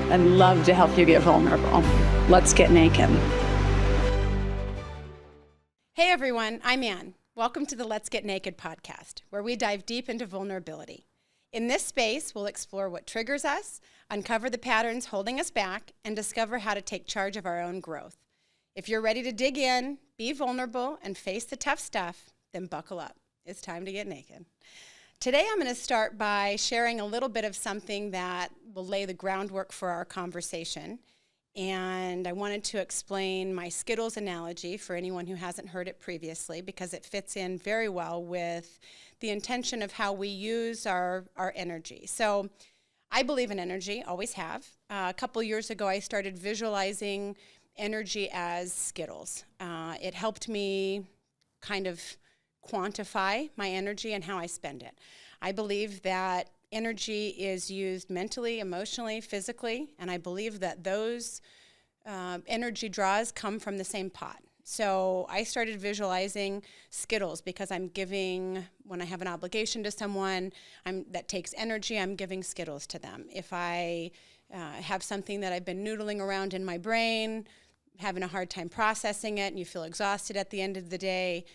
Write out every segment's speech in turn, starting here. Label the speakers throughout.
Speaker 1: I'd love to help you get vulnerable. Let's get naked.
Speaker 2: Hey everyone, I'm Ann. Welcome to the Let's Get Naked podcast, where we dive deep into vulnerability. In this space, we'll explore what triggers us, uncover the patterns holding us back, and discover how to take charge of our own growth. If you're ready to dig in, be vulnerable, and face the tough stuff, then buckle up. It's time to get naked. Today, I'm going to start by sharing a little bit of something that will lay the groundwork for our conversation. And I wanted to explain my Skittles analogy for anyone who hasn't heard it previously, because it fits in very well with the intention of how we use our energy. So I believe in energy, always have. A couple years ago, I started visualizing energy as Skittles. It helped me kind of quantify my energy and how I spend it. I believe that energy is used mentally, emotionally, physically, and I believe that those energy draws come from the same pot. So I started visualizing Skittles because I'm giving, when I have an obligation to someone that takes energy, I'm giving Skittles to them. If I have something that I've been noodling around in my brain, having a hard time processing it, and you feel exhausted at the end of the day,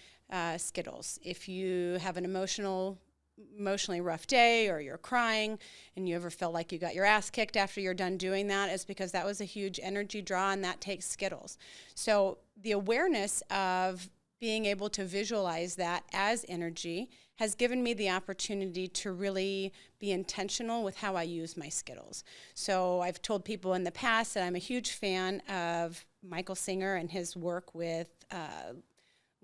Speaker 2: Skittles. If you have an emotionally rough day, or you're crying and you ever feel like you got your ass kicked after you're done doing that, it's because that was a huge energy draw, and that takes Skittles. So the awareness of being able to visualize that as energy has given me the opportunity to really be intentional with how I use my Skittles. So I've told people in the past that I'm a huge fan of Michael Singer and his work with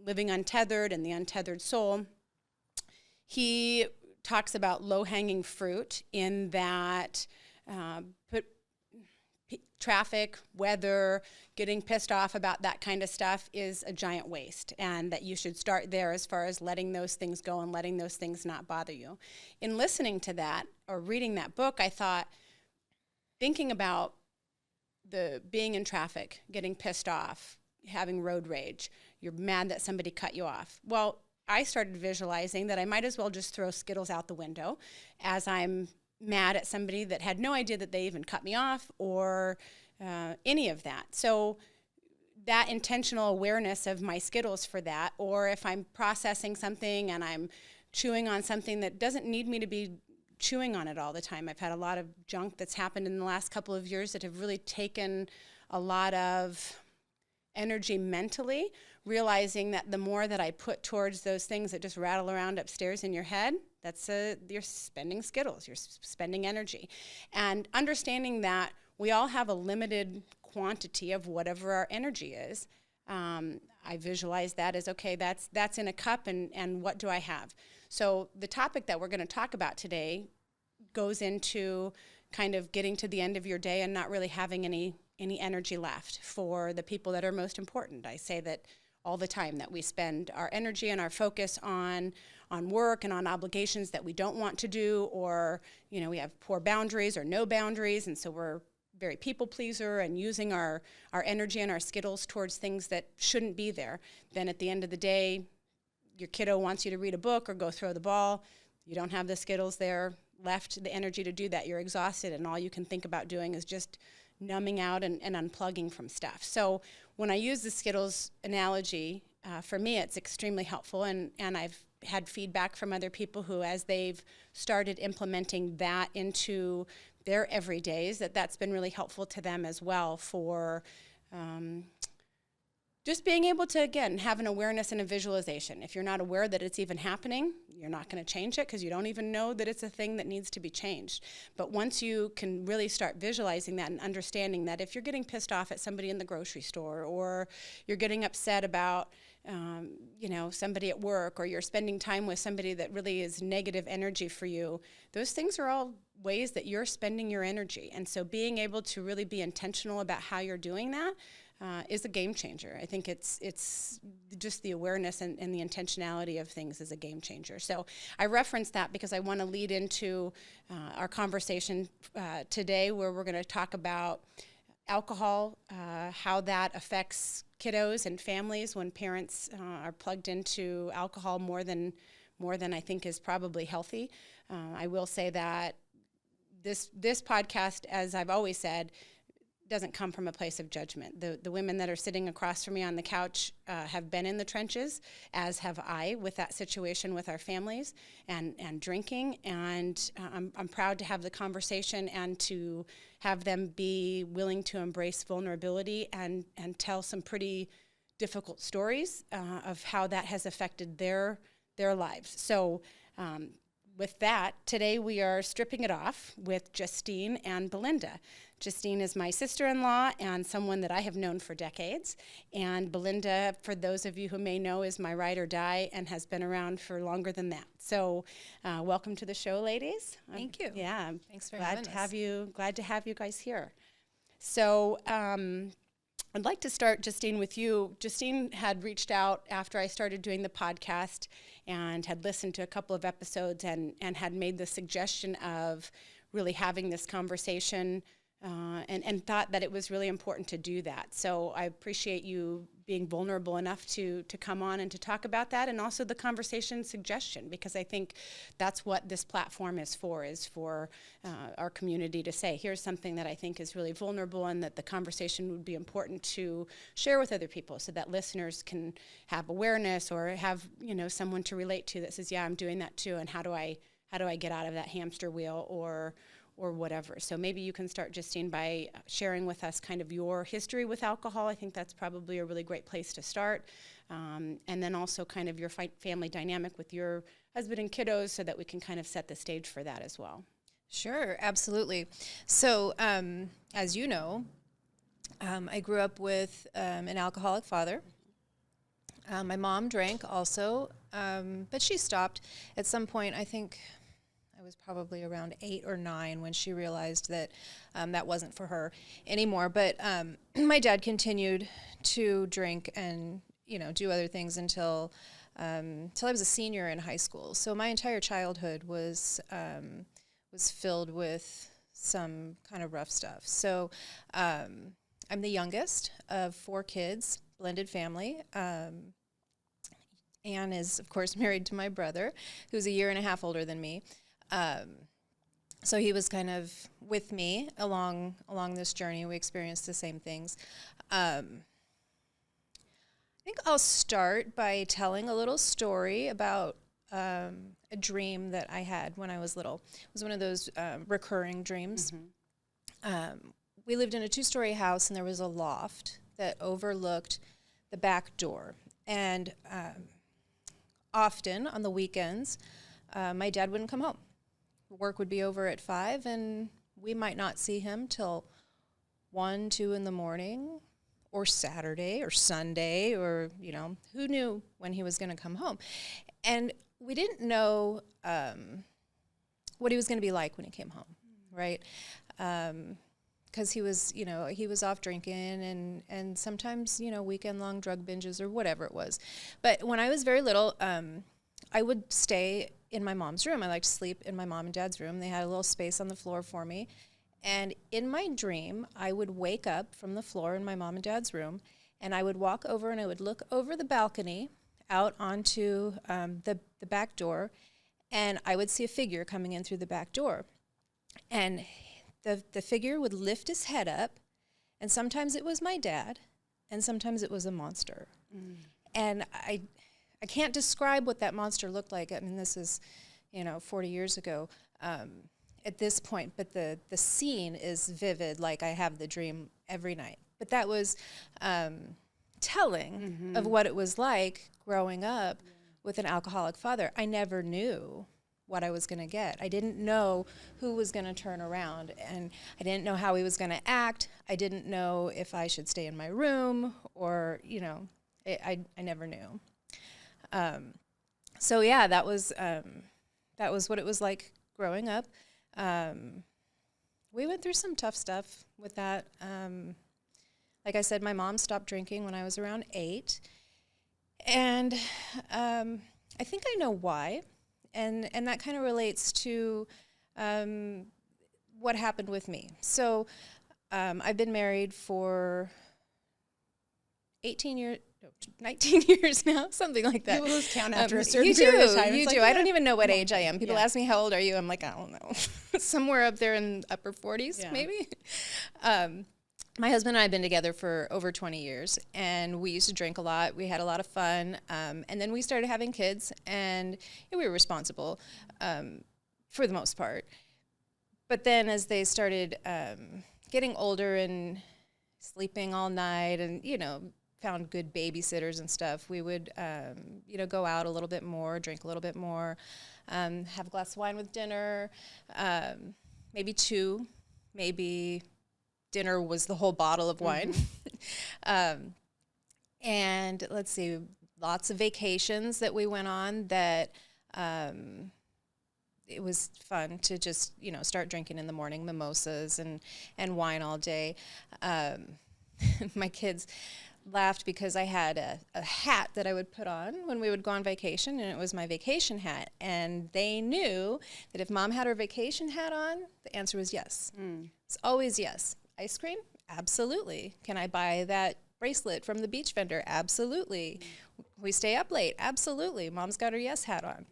Speaker 2: Living Untethered and the Untethered Soul. He talks about low-hanging fruit in that traffic, weather, getting pissed off about that kind of stuff is a giant waste, and that you should start there as far as letting those things go and letting those things not bother you. In listening to that or reading that book, I thought, thinking about the being in traffic, getting pissed off, having road rage, you're mad that somebody cut you off. Well, I started visualizing that I might as well just throw Skittles out the window as I'm mad at somebody that had no idea that they even cut me off or any of that. So that intentional awareness of my Skittles for that, or if I'm processing something and I'm chewing on something that doesn't need me to be chewing on it all the time. I've had a lot of junk that's happened in the last couple of years that have really taken a lot of energy mentally, realizing that the more that I put towards those things that just rattle around upstairs in your head, you're spending Skittles, you're spending energy. And understanding that we all have a limited quantity of whatever our energy is. I visualize that as, okay, that's in a cup, and what do I have? So the topic that we're going to talk about today goes into kind of getting to the end of your day and not really having any energy left for the people that are most important. I say that all the time, that we spend our energy and our focus on work and on obligations that we don't want to do, or we have poor boundaries or no boundaries, and so we're very people pleaser and using our energy and our Skittles towards things that shouldn't be there. Then at the end of the day, your kiddo wants you to read a book or go throw the ball. You don't have the Skittles there left, the energy to do that. You're exhausted, and all you can think about doing is just numbing out and unplugging from stuff. So when I use the Skittles analogy, for me it's extremely helpful, and I've had feedback from other people who, as they've started implementing that into their everydays, that's been really helpful to them as well for just being able to, again, have an awareness and a visualization. If you're not aware that it's even happening, you're not going to change it because you don't even know that it's a thing that needs to be changed. But once you can really start visualizing that and understanding that if you're getting pissed off at somebody in the grocery store, or you're getting upset about somebody at work, or you're spending time with somebody that really is negative energy for you, those things are all ways that you're spending your energy. And so being able to really be intentional about how you're doing that is a game changer. I think it's just the awareness and the intentionality of things is a game changer. So I reference that because I want to lead into our conversation today, where we're going to talk about alcohol, how that affects kiddos and families when parents are plugged into alcohol more than I think is probably healthy. I will say that this podcast, as I've always said, doesn't come from a place of judgment. The women that are sitting across from me on the couch have been in the trenches, as have I, with that situation with our families and drinking. And I'm proud to have the conversation and to have them be willing to embrace vulnerability and tell some pretty difficult stories of how that has affected their lives. So with that, today we are stripping it off with Justine and Belinda. Justine is my sister-in-law and someone that I have known for decades. And Belinda, for those of you who may know, is my ride or die and has been around for longer than that. So welcome to the show, ladies.
Speaker 3: Thank you.
Speaker 2: Yeah.
Speaker 3: Thanks for
Speaker 2: glad
Speaker 3: having
Speaker 2: to
Speaker 3: us.
Speaker 2: have you. Glad to have you guys here. So I'd like to start, Justine, with you. Justine had reached out after I started doing the podcast and had listened to a couple of episodes and had made the suggestion of really having this conversation and thought that it was really important to do that. So I appreciate you being vulnerable enough to come on and to talk about that, and also the conversation suggestion, because I think that's what this platform is for our community to say, here's something that I think is really vulnerable and that the conversation would be important to share with other people so that listeners can have awareness or have, someone to relate to that says, yeah, I'm doing that too, and how do I get out of that hamster wheel or whatever. So maybe you can start, Justine, by sharing with us kind of your history with alcohol. I think that's probably a really great place to start. And then also kind of your family dynamic with your husband and kiddos so that we can kind of set the stage for that as well.
Speaker 3: Sure, absolutely. So, as you know, I grew up with an alcoholic father. My mom drank also, but she stopped. At some point, I think I was probably around 8 or 9 when she realized that that wasn't for her anymore. But my dad continued to drink and, do other things until I was a senior in high school. So my entire childhood was filled with some kind of rough stuff. So I'm the youngest of 4 kids, blended family. Anne is, of course, married to my brother, who's a year and a half older than me. So he was kind of with me along this journey. We experienced the same things. I think I'll start by telling a little story about a dream that I had when I was little. It was one of those recurring dreams. Mm-hmm. We lived in a 2-story house, and there was a loft that overlooked the back door. And often on the weekends, my dad wouldn't come home. Work would be over at 5, and we might not see him till 1, 2 in the morning, or Saturday or Sunday, or, who knew when he was going to come home. And we didn't know what he was going to be like when he came home, right? Because he was off drinking and sometimes, weekend-long drug binges or whatever it was. But when I was very little, I would stay in my mom's room. I liked to sleep in my mom and dad's room. They had a little space on the floor for me. And in my dream, I would wake up from the floor in my mom and dad's room, and I would walk over and I would look over the balcony out onto the back door, and I would see a figure coming in through the back door. And the figure would lift his head up, and sometimes it was my dad, and sometimes it was a monster. Mm. And I can't describe what that monster looked like. I mean, this is, 40 years ago at this point, but the scene is vivid, like I have the dream every night. But that was telling mm-hmm. of what it was like growing up with an alcoholic father. I never knew what I was going to get. I didn't know who was going to turn around, and I didn't know how he was going to act. I didn't know if I should stay in my room or, I never knew. So yeah, that was what it was like growing up. We went through some tough stuff with that. Like I said, my mom stopped drinking when I was around 8, and I think I know why, and that kind of relates to what happened with me. So I've been married for 18 19 years now, something like that.
Speaker 2: You lose count after a certain
Speaker 3: you
Speaker 2: period
Speaker 3: do,
Speaker 2: of time.
Speaker 3: you
Speaker 2: It's
Speaker 3: do.
Speaker 2: like,
Speaker 3: I don't even know what age I am. People
Speaker 2: Yeah.
Speaker 3: ask me, how old are you? I'm like, I don't know. Somewhere up there in upper 40s,
Speaker 2: Yeah.
Speaker 3: maybe. My husband and I have been together for over 20 years, and we used to drink a lot. We had a lot of fun, and then we started having kids, and we were responsible for the most part. But then as they started getting older and sleeping all night and, found good babysitters and stuff, we would, go out a little bit more, drink a little bit more, have a glass of wine with dinner, maybe two, maybe dinner was the whole bottle of wine. And let's see, lots of vacations that we went on that it was fun to just, start drinking in the morning, mimosas and wine all day. My kids laughed because I had a hat that I would put on when we would go on vacation, and it was my vacation hat. And they knew that if Mom had her vacation hat on, the answer was yes. It's always yes. Ice cream? Absolutely. Can I buy that bracelet from the beach vendor? Absolutely. We stay up late? Absolutely. Mom's got her yes hat on.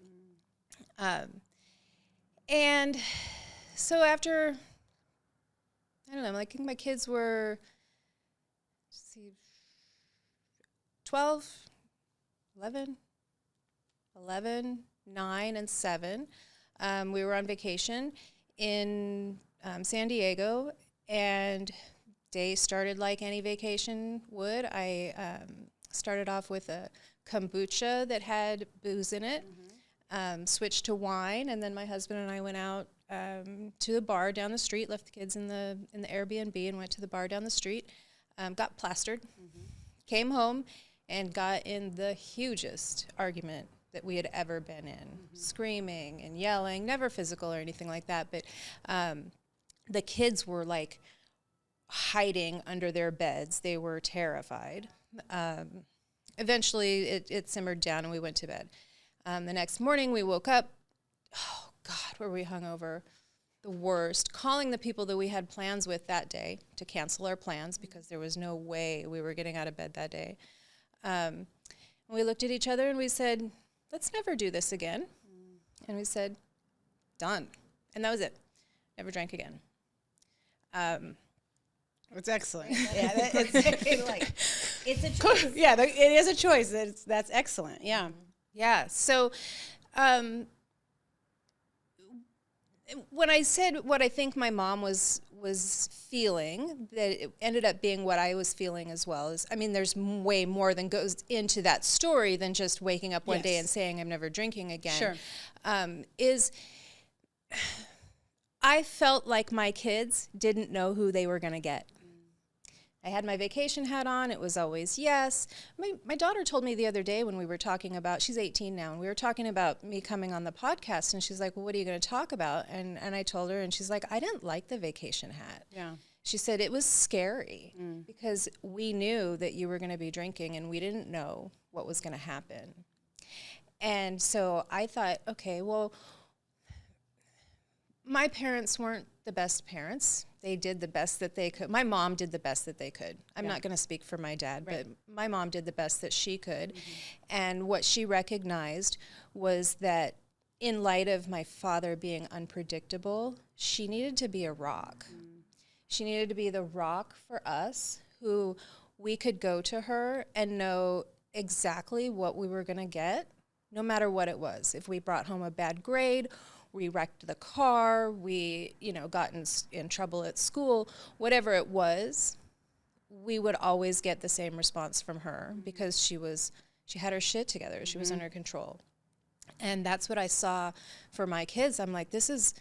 Speaker 3: And so after, I don't know, I think my kids were, 12, 11, 9, and 7. We were on vacation in San Diego, and day started like any vacation would. I started off with a kombucha that had booze in it, switched to wine, and then my husband and I went out to the bar down the street, left the kids in the Airbnb and went to the bar down the street, got plastered, came home, and got in the hugest argument that we had ever been in, screaming and yelling, never physical or anything like that, but the kids were like hiding under their beds. They were terrified. Eventually it simmered down and we went to bed. The next morning we woke up, oh God, were we hungover? The worst. Calling the people that we had plans with that day to cancel our plans because there was no way we were getting out of bed that day. We looked at each other and we said, let's never do this again. And we said, done. And that was it. Never drank again.
Speaker 2: It's excellent.
Speaker 4: Yeah, it's a choice.
Speaker 2: Yeah, it is a choice. That's excellent. Yeah.
Speaker 3: Yeah. So when I said what I think my mom was feeling, that it ended up being what I was feeling as well. There's way more than goes into that story than just waking up one day and saying I'm never drinking again.
Speaker 2: Sure.
Speaker 3: I felt like my kids didn't know who they were going to get. I had my vacation hat on. It was always yes. My daughter told me the other day when we were talking about, she's 18 now, and we were talking about me coming on the podcast, and she's like, well, what are you going to talk about? And I told her, and she's like, I didn't like the vacation hat.
Speaker 2: Yeah.
Speaker 3: She said it was scary because we knew that you were going to be drinking, and we didn't know what was going to happen. And so I thought, okay, well, my parents weren't the best parents. They did the best that they could. My mom did the best that they could. I'm not going to speak for my dad, but my mom did the best that she could. And what she recognized was that in light of my father being unpredictable, she needed to be a rock. She needed to be the rock for us, who we could go to her and know exactly what we were going to get, no matter what it was. If we brought home a bad grade, we wrecked the car, we, got in trouble at school, whatever it was, we would always get the same response from her because she had her shit together. She was under control. And that's what I saw for my kids. I'm like, this is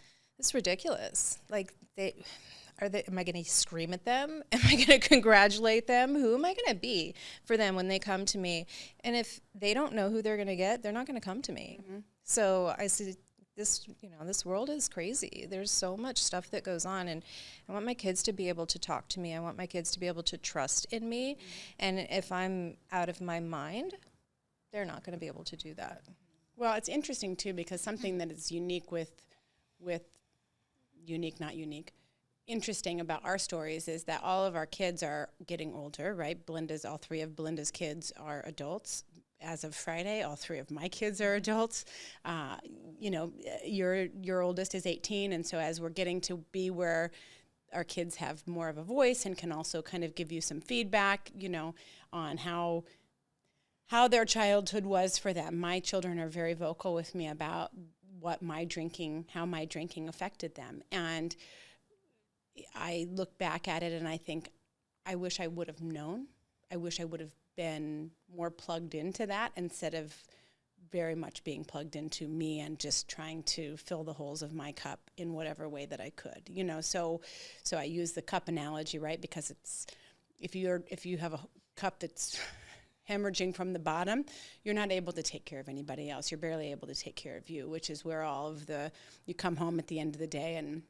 Speaker 3: ridiculous. Like, am I going to scream at them? Am I going to congratulate them? Who am I going to be for them when they come to me? And if they don't know who they're going to get, they're not going to come to me. So I said, this world is crazy. There's so much stuff that goes on, and I want my kids to be able to talk to me. I want my kids to be able to trust in me. And if I'm out of my mind, they're not going to be able to do that.
Speaker 2: Well, it's interesting too, because something that is unique with unique, not unique, interesting about our stories is that all of our kids are getting older, right? All 3 of Belinda's kids are adults. As of Friday, all 3 of my kids are adults. You know, your oldest is 18, and so as we're getting to be where our kids have more of a voice and can also kind of give you some feedback, you know, on how their childhood was for them. My children are very vocal with me about how my drinking affected them. And I look back at it and I think, I wish I would have known. I wish I would have been more plugged into that instead of very much being plugged into me and just trying to fill the holes of my cup in whatever way that I could, you know. So I use the cup analogy, right? Because it's, if you have a cup that's hemorrhaging from the bottom, you're not able to take care of anybody else. You're barely able to take care of you, which is where you come home at the end of the day and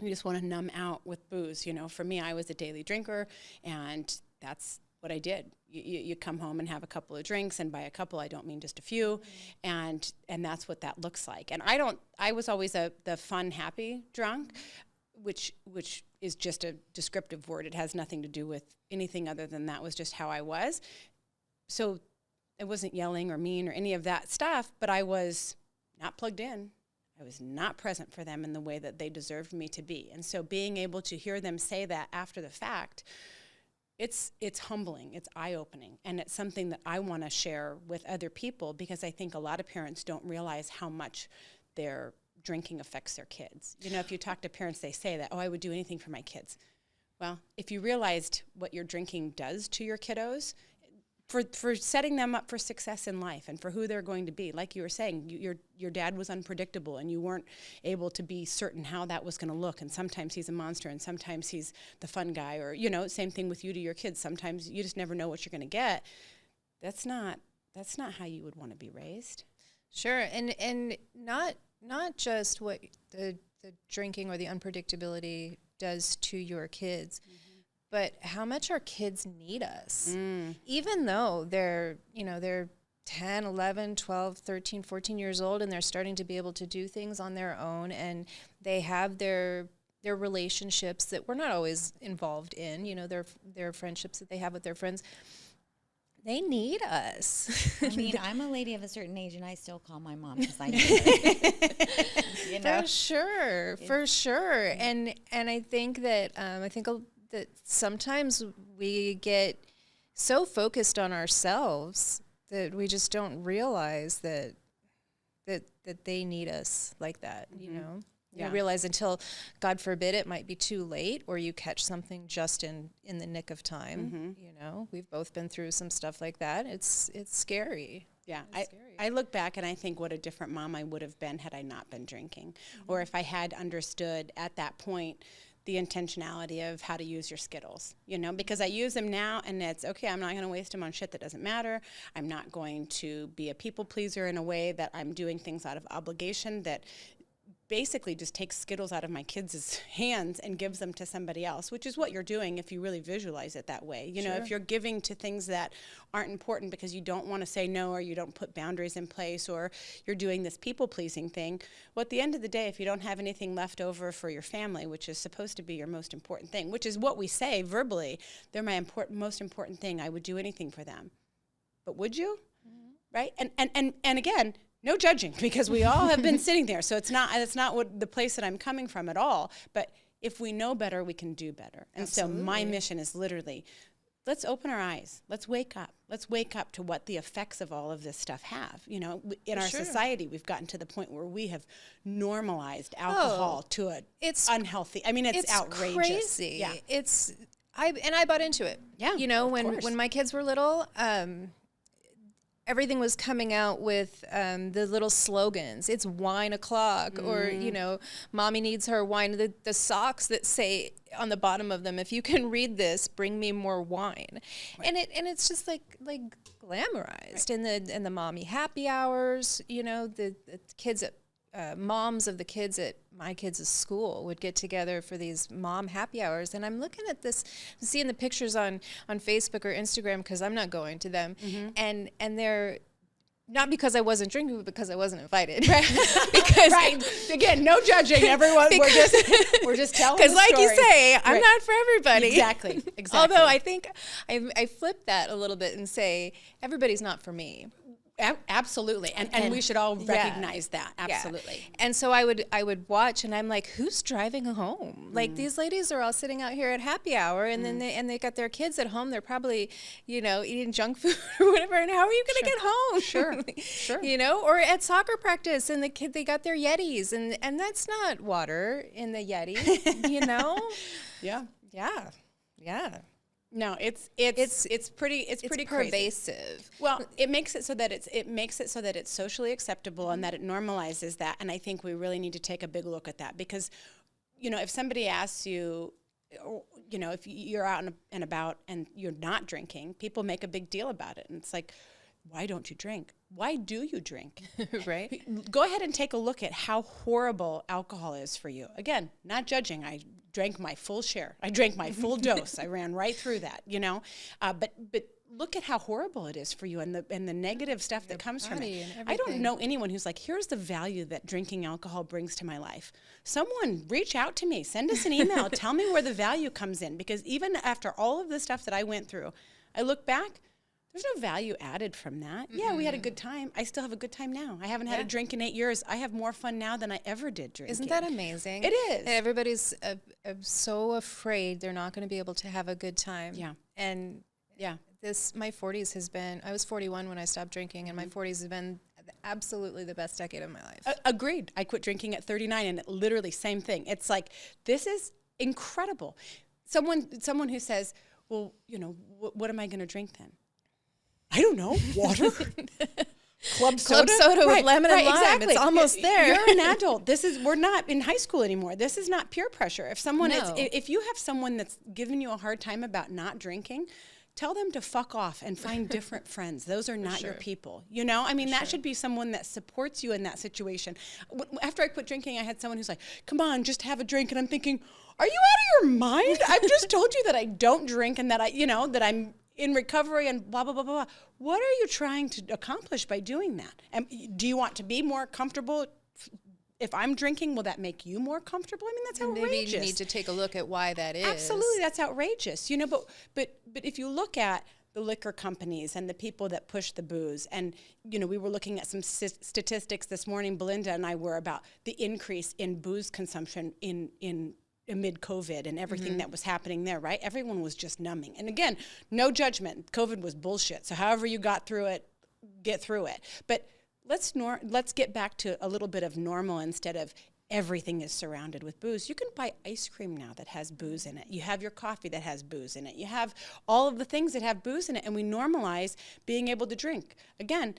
Speaker 2: you just want to numb out with booze. You know, for me, I was a daily drinker, and that's what I did. You come home and have a couple of drinks, and by a couple, I don't mean just a few, and that's what that looks like. And I was always the fun, happy drunk, which is just a descriptive word. It has nothing to do with anything other than that was just how I was. So I wasn't yelling or mean or any of that stuff, but I was not plugged in. I was not present for them in the way that they deserved me to be. And so being able to hear them say that after the fact, it's humbling, it's eye-opening, and it's something that I want to share with other people, because I think a lot of parents don't realize how much their drinking affects their kids. You know, if you talk to parents, they say that, oh, I would do anything for my kids. Well, if you realized what your drinking does to your kiddos, for setting them up for success in life and for who they're going to be. Like you were saying, your dad was unpredictable and you weren't able to be certain how that was going to look. And sometimes he's a monster and sometimes he's the fun guy, or, you know, same thing with you to your kids. Sometimes you just never know what you're going to get. That's not how you would want to be raised.
Speaker 3: Sure. And not just what the drinking or the unpredictability does to your kids, but how much our kids need us. Even though they're 10, 11, 12, 13, 14 years old, and they're starting to be able to do things on their own, and they have their relationships that we're not always involved in, you know, their friendships that they have with their friends. They need us.
Speaker 4: I mean, I'm a lady of a certain age, and I still call my mom because I need her. You know?
Speaker 3: For sure. And I think that that sometimes we get so focused on ourselves that we just don't realize that they need us like that, you know? You don't realize until, God forbid, it might be too late, or you catch something just in the nick of time. You know, we've both been through some stuff like that. It's scary.
Speaker 2: Yeah, I look back and I think what a different mom I would have been had I not been drinking, or if I had understood at that point the intentionality of how to use your Skittles, you know, because I use them now and it's okay. I'm not going to waste them on shit that doesn't matter. I'm not going to be a people pleaser in a way that I'm doing things out of obligation that basically just takes Skittles out of my kids' hands and gives them to somebody else, which is what you're doing if you really visualize it that way. You know, if you're giving to things that aren't important because you don't want to say no, or you don't put boundaries in place, or you're doing this people-pleasing thing, well, at the end of the day, if you don't have anything left over for your family, which is supposed to be your most important thing, which is what we say verbally, they're my most important thing, I would do anything for them. But would you? Right? And again, no judging, because we all have been sitting there. So it's not what the place that I'm coming from at all. But if we know better, we can do better. And so my mission is literally, let's open our eyes. Let's wake up. Let's wake up to what the effects of all of this stuff have. You know, in our society, we've gotten to the point where we have normalized alcohol to it's unhealthy. I mean, it's outrageous.
Speaker 3: Crazy. Yeah. I bought into it.
Speaker 2: Yeah.
Speaker 3: You know, when my kids were little, everything was coming out with the little slogans. It's wine o'clock, or, you know, mommy needs her wine. The socks that say on the bottom of them, if you can read this, bring me more wine. Right. And it's just like glamorized. Right. And the mommy happy hours, you know, the kids at moms of the kids at my kids' school would get together for these mom happy hours. And I'm looking at this, seeing the pictures on Facebook or Instagram, because I'm not going to them. And they're Not because I wasn't drinking, but because I wasn't invited.
Speaker 2: Because again, no judging, everyone. We're just telling.
Speaker 3: Because,
Speaker 2: the
Speaker 3: like you
Speaker 2: story.
Speaker 3: say, I'm not for everybody.
Speaker 2: Exactly.
Speaker 3: Although I think I flip that a little bit and say everybody's not for me.
Speaker 2: Absolutely, and we should all recognize that. Absolutely.
Speaker 3: Yeah. And so I would watch, and I'm like, who's driving home? Like, these ladies are all sitting out here at happy hour, and then they got their kids at home. They're probably, eating junk food or whatever. And how are you going to get home?
Speaker 2: Sure.
Speaker 3: Or at soccer practice, and they got their Yetis, and that's not water in the Yeti. Yeah.
Speaker 2: No, it's pretty crazy.
Speaker 3: Pervasive.
Speaker 2: Well, it makes it so that it's socially acceptable and that it normalizes that. And I think we really need to take a big look at that because, if somebody asks you, if you're out and about and you're not drinking, people make a big deal about it. And it's like, why don't you drink? Why do you drink?
Speaker 3: Right?
Speaker 2: Go ahead and take a look at how horrible alcohol is for you. Again, not judging. I drank my full share. I drank my full dose. I ran right through that, But look at how horrible it is for you and the negative stuff that comes from it. I don't know anyone who's like, here's the value that drinking alcohol brings to my life. Someone reach out to me. Send us an email. Tell me where the value comes in. Because even after all of the stuff that I went through, I look back, there's no value added from that. Mm-hmm. Yeah, we had a good time. I still have a good time now. I haven't had a drink in 8 years. I have more fun now than I ever did drinking.
Speaker 3: Isn't that amazing?
Speaker 2: It is.
Speaker 3: Everybody's so afraid they're not going to be able to have a good time.
Speaker 2: Yeah.
Speaker 3: And my 40s has been, I was 41 when I stopped drinking, and my 40s has been absolutely the best decade of my life.
Speaker 2: Agreed. I quit drinking at 39, and literally same thing. It's like, this is incredible. Someone who says, well, what am I going to drink then? I don't know. Water? Club soda with lemon and lime.
Speaker 3: Exactly. It's almost there.
Speaker 2: You're an adult. We're not in high school anymore. This is not peer pressure. If you have someone that's giving you a hard time about not drinking, tell them to fuck off and find different friends. Those are not your people. That should be someone that supports you in that situation. After I quit drinking, I had someone who's like, come on, just have a drink. And I'm thinking, are you out of your mind? I've just told you that I don't drink and that that I'm in recovery and blah, blah, blah, blah, blah. What are you trying to accomplish by doing that? And do you want to be more comfortable? If I'm drinking, will that make you more comfortable? That's outrageous.
Speaker 3: Maybe you need to take a look at why that is.
Speaker 2: Absolutely, that's outrageous. But if you look at the liquor companies and the people that push the booze, and we were looking at some statistics this morning. Belinda and I were about the increase in booze consumption in amid COVID and everything that was happening there, right? Everyone was just numbing. And again, no judgment. COVID was bullshit. So however you got through it, get through it. But let's get back to a little bit of normal instead of everything is surrounded with booze. You can buy ice cream now that has booze in it. You have your coffee that has booze in it. You have all of the things that have booze in it, and we normalize being able to drink. Again,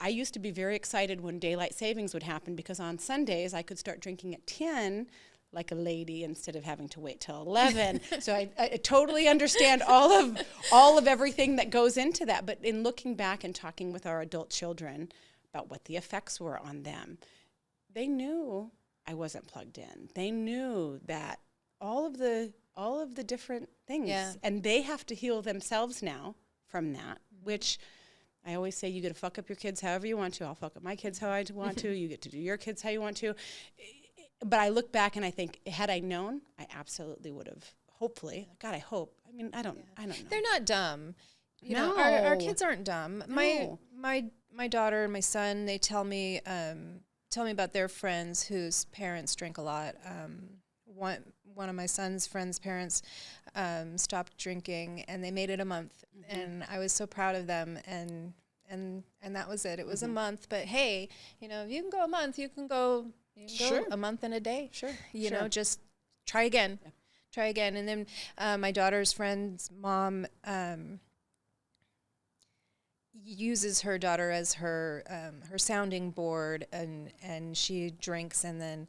Speaker 2: I used to be very excited when daylight savings would happen because on Sundays I could start drinking at 10 like a lady instead of having to wait till 11. So I totally understand all of everything that goes into that. But in looking back and talking with our adult children about what the effects were on them, they knew I wasn't plugged in. They knew that all of the different things, and they have to heal themselves now from that, which I always say you get to fuck up your kids however you want to. I'll fuck up my kids how I want to. You get to do your kids how you want to. But I look back and I think, had I known, I absolutely would have. Hopefully, God, I hope. I don't know.
Speaker 3: They're not dumb.
Speaker 2: No.
Speaker 3: Our kids aren't dumb.
Speaker 2: No.
Speaker 3: My daughter and my son, they tell me about their friends whose parents drink a lot. One of my son's friends' parents stopped drinking, and they made it a month, and I was so proud of them. And that was it. It was a month, but hey, if you can go a month, you can go. Go a month and a day.
Speaker 2: Sure.
Speaker 3: Just try again. Yeah. Try again. And then my daughter's friend's mom uses her daughter as her sounding board, and she drinks and then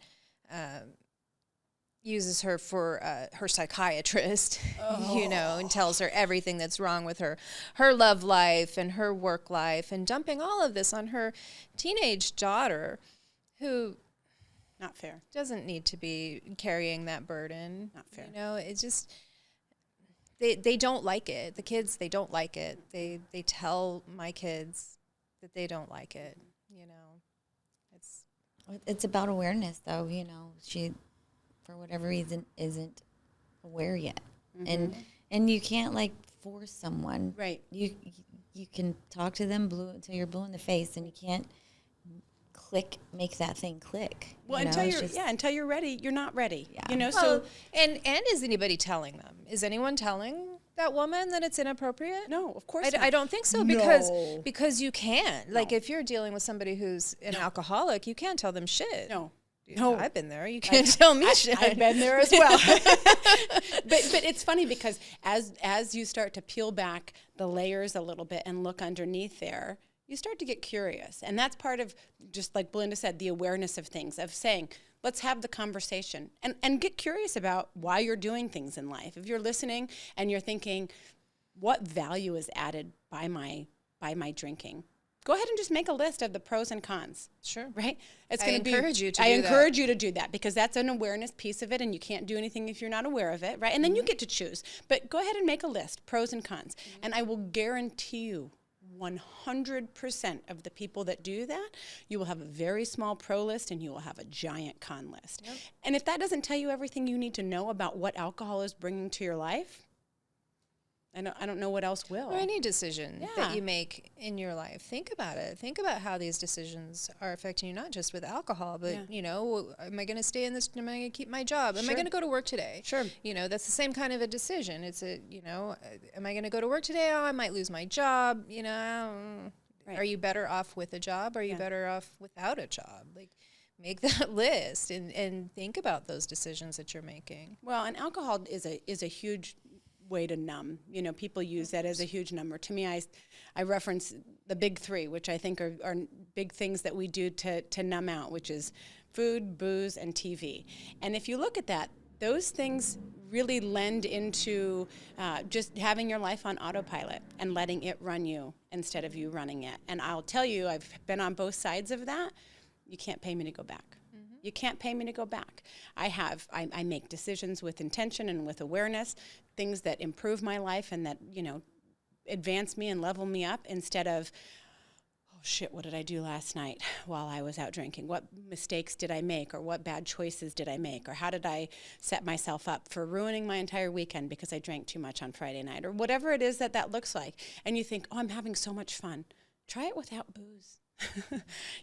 Speaker 3: uses her for her psychiatrist, and tells her everything that's wrong with her love life and her work life, and dumping all of this on her teenage daughter who
Speaker 2: not fair.
Speaker 3: Doesn't need to be carrying that burden.
Speaker 2: Not fair.
Speaker 3: It's just they don't like it. The kids, they don't like it. They tell my kids, that they don't like it.
Speaker 4: It's about awareness, though. She, for whatever reason, isn't aware yet, and you can't like force someone.
Speaker 2: Right.
Speaker 4: You can talk to them until you're blue in the face, and you can't make that thing click.
Speaker 2: Well, until you're ready, you're not ready.
Speaker 4: Yeah.
Speaker 3: So and is anybody telling them? Is anyone telling that woman that it's inappropriate?
Speaker 2: No, of course not.
Speaker 3: I don't think so, because you can't. Like, if you're dealing with somebody who's an alcoholic, you can't tell them shit.
Speaker 2: No.
Speaker 3: I've been there. You can't tell me shit.
Speaker 2: I've been there as well. but it's funny because as you start to peel back the layers a little bit and look underneath there, you start to get curious. And that's part of, just like Belinda said, the awareness of things, of saying, let's have the conversation and get curious about why you're doing things in life. If you're listening and you're thinking, what value is added by my drinking? Go ahead and just make a list of the pros and cons.
Speaker 3: Sure.
Speaker 2: Right?
Speaker 3: I encourage you to do that
Speaker 2: because that's an awareness piece of it, and you can't do anything if you're not aware of it, right? And then you get to choose. But go ahead and make a list, pros and cons. And I will guarantee you 100% of the people that do that, you will have a very small pro list and you will have a giant con list. Yep. And if that doesn't tell you everything you need to know about what alcohol is bringing to your life, I don't know what else will.
Speaker 3: Or any decision that you make in your life. Think about it. Think about how these decisions are affecting you, not just with alcohol, but, am I going to stay in this? Am I going to keep my job? Am I going to go to work today?
Speaker 2: Sure.
Speaker 3: That's the same kind of a decision. It's am I going to go to work today? Oh, I might lose my job. Right. Are you better off with a job? Or are you better off without a job? Like, make that list and think about those decisions that you're making.
Speaker 2: Well, and alcohol is a huge way to numb. People use that as a huge number. To me, I reference the big three, which I think are big things that we do to numb out, which is food, booze, and TV. And if you look at that, those things really lend into just having your life on autopilot and letting it run you instead of you running it. And I'll tell you, I've been on both sides of that. You can't pay me to go back. You can't pay me to go back. I make decisions with intention and with awareness, things that improve my life and that, advance me and level me up instead of, oh shit, what did I do last night while I was out drinking? What mistakes did I make, or what bad choices did I make, or how did I set myself up for ruining my entire weekend because I drank too much on Friday night, or whatever it is that looks like. And you think, oh, I'm having so much fun. Try it without booze.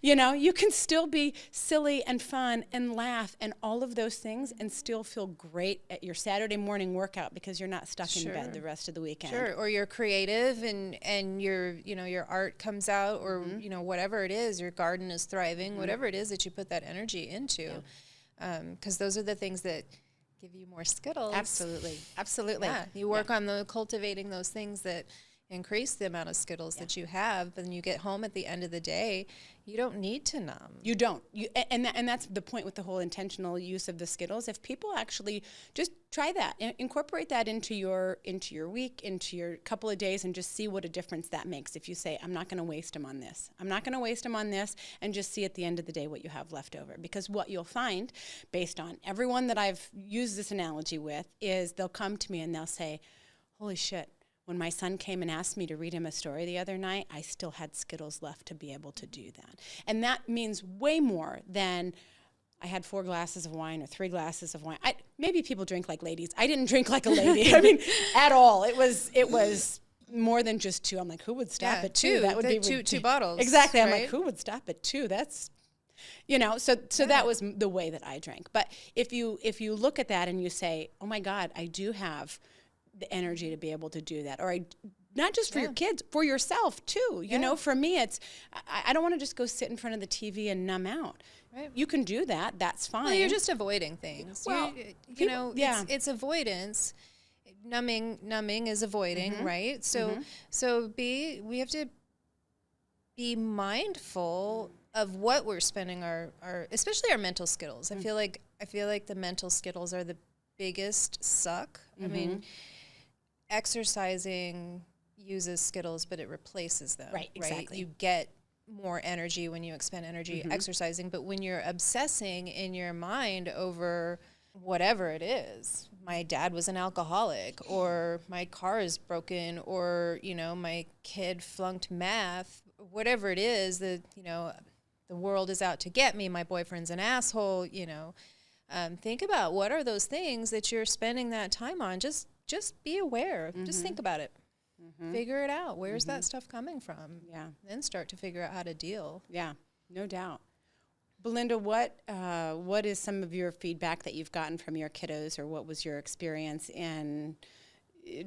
Speaker 2: You can still be silly and fun and laugh and all of those things and still feel great at your Saturday morning workout because you're not stuck in bed the rest of the weekend.
Speaker 3: Sure, or you're creative and your art comes out, or whatever it is, your garden is thriving, whatever it is that you put that energy into, because those are the things that give you more Skittles.
Speaker 2: Absolutely.
Speaker 3: Yeah, you work on cultivating those things that increase the amount of Skittles that you have, and you get home at the end of the day, you don't need to numb.
Speaker 2: You don't. And that's the point with the whole intentional use of the Skittles. If people actually just try that, incorporate that into your week, into your couple of days, and just see what a difference that makes. If you say, I'm not going to waste them on this. I'm not going to waste them on this, and just see at the end of the day what you have left over. Because what you'll find, based on everyone that I've used this analogy with, is they'll come to me and they'll say, holy shit, when my son came and asked me to read him a story the other night, I still had Skittles left to be able to do that. And that means way more than I had 4 glasses of wine or 3 glasses of wine. Maybe people drink like ladies. I didn't drink like a lady. I mean, at all. It was more than just 2. I'm like, who would stop at 2? That would be
Speaker 3: two bottles.
Speaker 2: Exactly.
Speaker 3: Right?
Speaker 2: I'm like, who would stop at 2? That's, so that was the way that I drank. But if you look at that and you say, oh my God, I do have the energy to be able to do that, or not just for your kids, for yourself too. For me, it's I don't want to just go sit in front of the TV and numb out. Right. You can do that. That's fine.
Speaker 3: Well, you're just avoiding things. Well, it's avoidance. Numbing is avoiding, right? So we have to be mindful of what we're spending our especially our mental Skittles. I feel like the mental Skittles are the biggest suck. I mean, exercising uses Skittles, but it replaces them. Right, exactly. You get more energy when you expend energy exercising, but when you're obsessing in your mind over whatever it is, my dad was an alcoholic, or my car is broken, or my kid flunked math, whatever it is, the world is out to get me, my boyfriend's an asshole, think about what are those things that you're spending that time on. Just be aware. Just think about it. Figure it out. Where's that stuff coming from?
Speaker 2: Yeah.
Speaker 3: Then start to figure out how to deal.
Speaker 2: Yeah, no doubt. Belinda, what is some of your feedback that you've gotten from your kiddos, or what was your experience in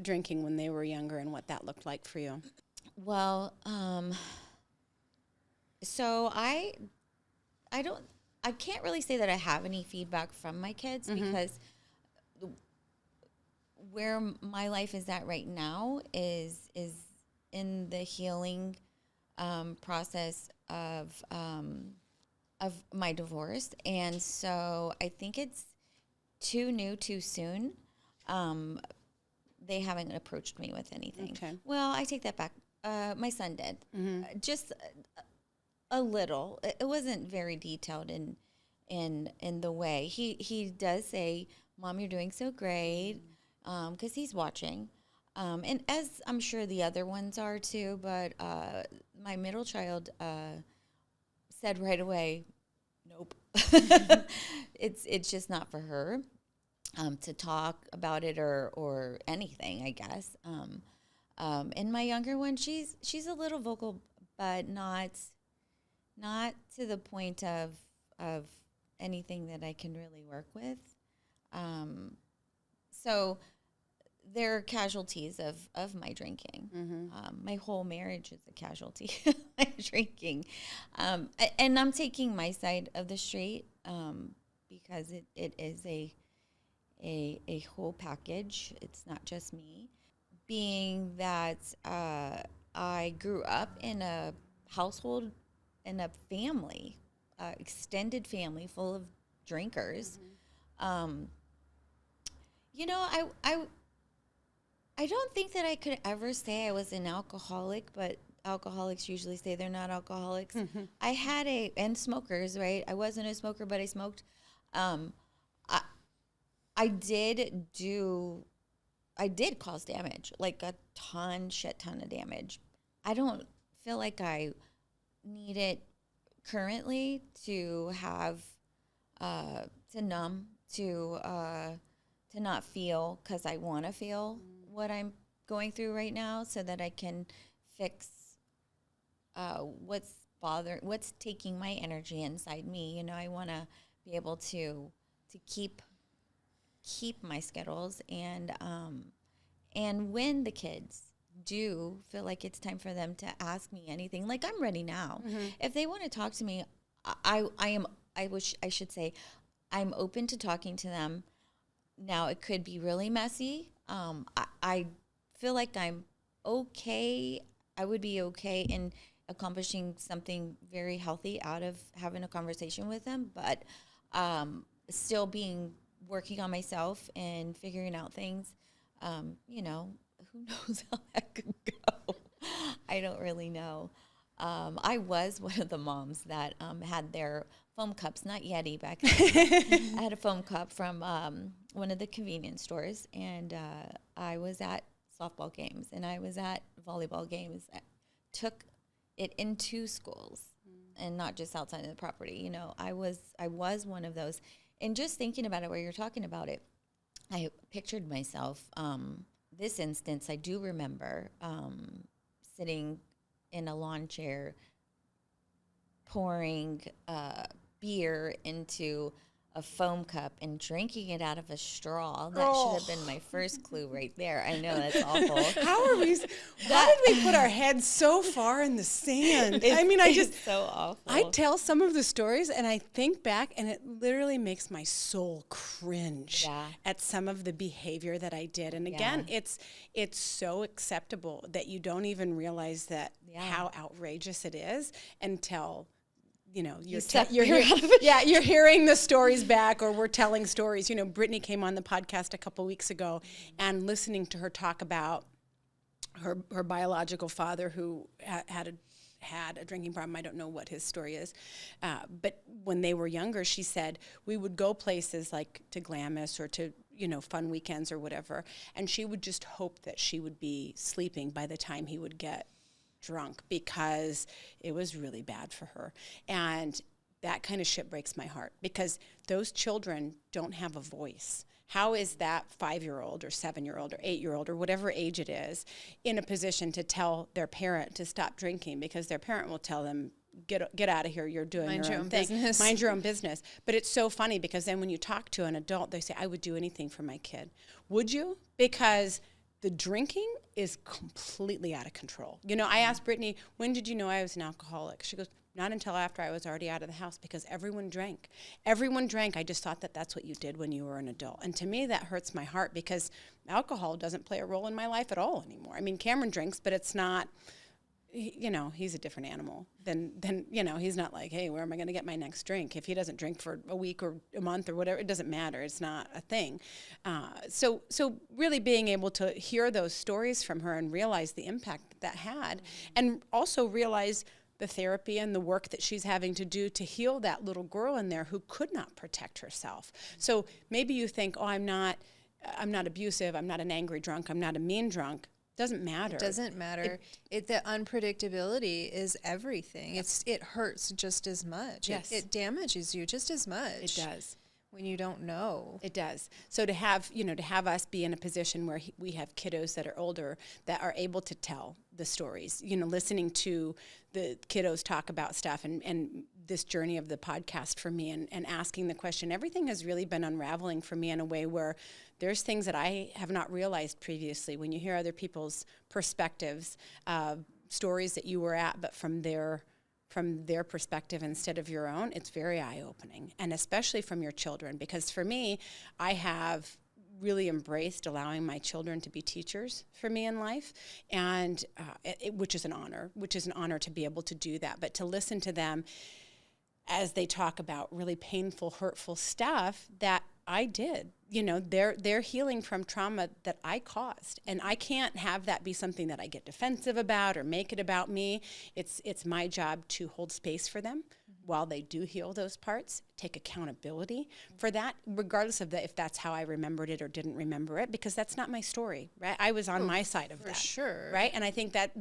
Speaker 2: drinking when they were younger, and what that looked like for you?
Speaker 4: Well, so I can't really say that I have any feedback from my kids because where my life is at right now is in the healing process of my divorce, and so I think it's too new, too soon. They haven't approached me with anything.
Speaker 2: Okay.
Speaker 4: Well, I take that back. My son did, just a little. It wasn't very detailed in the way he does say, "Mom, you're doing so great," because he's watching, and as I'm sure the other ones are too. But my middle child said right away, "Nope, it's just not for her to talk about it or anything, I guess." And my younger one, she's a little vocal, but not to the point of anything that I can really work with. So they're casualties of my drinking. My whole marriage is a casualty of my drinking. And I'm taking my side of the street because it is a whole package. It's not just me. Being that I grew up in a household, in a family, extended family full of drinkers, I don't think that I could ever say I was an alcoholic, but alcoholics usually say they're not alcoholics. I had and smokers, right? I wasn't a smoker, but I smoked. I did cause damage, like a shit ton of damage. I don't feel like I need it currently to have, to numb, to not feel, because I want to feel what I'm going through right now so that I can fix what's taking my energy inside me. I want to be able to keep my Skittles, and when the kids do feel like it's time for them to ask me anything, like I'm ready now. If they want to talk to me, I should say I'm open to talking to them. Now it could be really messy. I feel like I'm okay. I would be okay in accomplishing something very healthy out of having a conversation with them, but still working on myself and figuring out things. Who knows how that could go? I don't really know. I was one of the moms that had their foam cups, not Yeti back then. I had a foam cup from one of the convenience stores, and I was at softball games, and I was at volleyball games. I took it into schools and not just outside of the property. I was one of those. And just thinking about it, where you're talking about it, I pictured myself. This instance, I do remember sitting in a lawn chair, pouring beer into a foam cup and drinking it out of a straw. That should have been my first clue right there. I know that's awful.
Speaker 2: Why did we put our heads so far in the sand?
Speaker 4: It's so awful.
Speaker 2: I tell some of the stories and I think back, and it literally makes my soul cringe at some of the behavior that I did. And again, it's so acceptable that you don't even realize that how outrageous it is until you're hearing the stories back, or we're telling stories. Brittany came on the podcast a couple weeks ago, and listening to her talk about her biological father who had a drinking problem. I don't know what his story is, but when they were younger, she said we would go places like to Glamis or to fun weekends or whatever, and she would just hope that she would be sleeping by the time he would get drunk because it was really bad for her. And that kind of shit breaks my heart because those children don't have a voice. How is that 5-year-old or 7-year-old or 8-year-old or whatever age it is in a position to tell their parent to stop drinking because their parent will tell them, get out of here, you're doing your own thing.
Speaker 3: Business.
Speaker 2: Mind your own business. But it's so funny because then when you talk to an adult, they say, I would do anything for my kid. Would you? Because the drinking is completely out of control. You know, I asked Brittany, when did you know I was an alcoholic? She goes, not until after I was already out of the house because everyone drank. Everyone drank. I just thought that that's what you did when you were an adult. And to me, that hurts my heart because alcohol doesn't play a role in my life at all anymore. I mean, Cameron drinks, but it's not, you know, he's a different animal than you know, he's not like, hey, where am I going to get my next drink? If he doesn't drink for a week or a month or whatever, it doesn't matter. It's not a thing. So really being able to hear those stories from her and realize the impact that had, and also realize the therapy and the work that she's having to do to heal that little girl in there who could not protect herself. So maybe you think, oh, I'm not abusive, I'm not an angry drunk, I'm not a mean drunk. Doesn't matter.
Speaker 3: It doesn't matter. The unpredictability is everything. It hurts just as much.
Speaker 2: Yes.
Speaker 3: It damages you just as much.
Speaker 2: It does.
Speaker 3: When you don't know.
Speaker 2: It does. So to have us be in a position where we have kiddos that are older that are able to tell the stories, you know, listening to the kiddos talk about stuff and this journey of the podcast for me and asking the question, everything has really been unraveling for me in a way where there's things that I have not realized previously. When you hear other people's perspectives, stories that you were at, but from their perspective instead of your own, it's very eye-opening, and especially from your children. Because for me, I have really embraced allowing my children to be teachers for me in life, and which is an honor to be able to do that. But to listen to them as they talk about really painful, hurtful stuff that I did, you know, they're healing from trauma that I caused, and I can't have that be something that I get defensive about or make it about me. It's my job to hold space for them while they do heal those parts, take accountability for that, regardless of if that's how I remembered it or didn't remember it, because that's not my story, right? I was on my side of that,
Speaker 3: sure,
Speaker 2: right? And I think that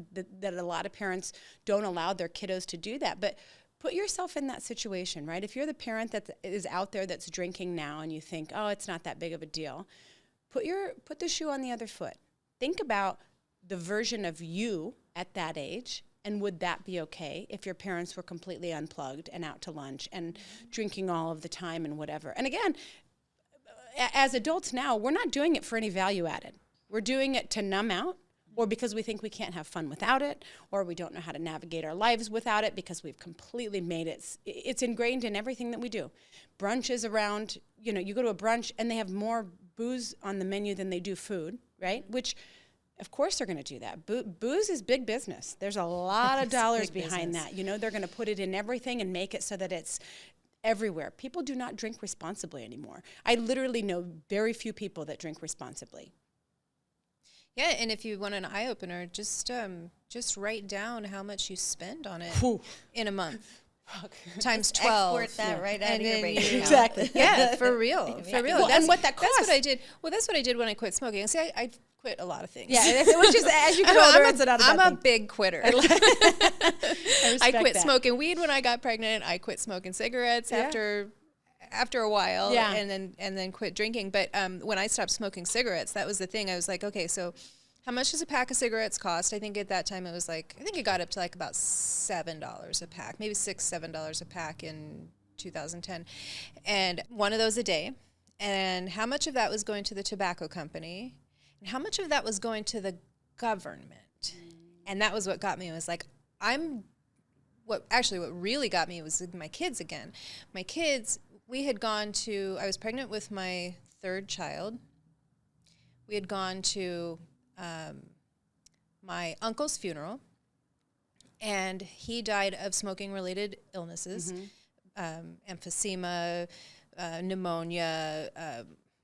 Speaker 2: a lot of parents don't allow their kiddos to do that, but put yourself in that situation, right? If you're the parent that is out there that's drinking now and you think, oh, it's not that big of a deal, put the shoe on the other foot. Think about the version of you at that age, and would that be okay if your parents were completely unplugged and out to lunch and drinking all of the time and whatever? And again, as adults now, we're not doing it for any value added. We're doing it to numb out, or because we think we can't have fun without it, or we don't know how to navigate our lives without it because we've completely made it's ingrained in everything that we do. Brunch is around, you know, you go to a brunch and they have more booze on the menu than they do food, right? Which, of course they're going to do that. Booze is big business. There's a lot of dollars behind that. You know, they're going to put it in everything and make it so that it's everywhere. People do not drink responsibly anymore. I literally know very few people that drink responsibly.
Speaker 3: Yeah, and if you want an eye opener, just write down how much you spend on it in a month. Times 12.
Speaker 4: Export that right out of your brain.
Speaker 2: Exactly.
Speaker 3: Yeah, for real. For real.
Speaker 2: Well, and what that costs.
Speaker 3: That's what I did. Well, that's what I did when I quit smoking. See, I quit a lot of things.
Speaker 2: Yeah, it was just as you get older, it's not a bad
Speaker 3: I'm
Speaker 2: thing.
Speaker 3: a big quitter.
Speaker 2: I
Speaker 3: quit
Speaker 2: that.
Speaker 3: smoking weed when I got pregnant. I quit smoking cigarettes after a while, and then quit drinking. But when I stopped smoking cigarettes, that was the thing. I was like, okay, so how much does a pack of cigarettes cost? I think at that time it was like, I think it got up to like about $7 a pack, maybe $6-7 a pack in 2010, and one of those a day. And how much of that was going to the tobacco company, and how much of that was going to the government? And that was what got me. It was like, what really got me was my kids again. My kids, I was pregnant with my third child. We had gone to my uncle's funeral, and he died of smoking-related illnesses, emphysema, pneumonia,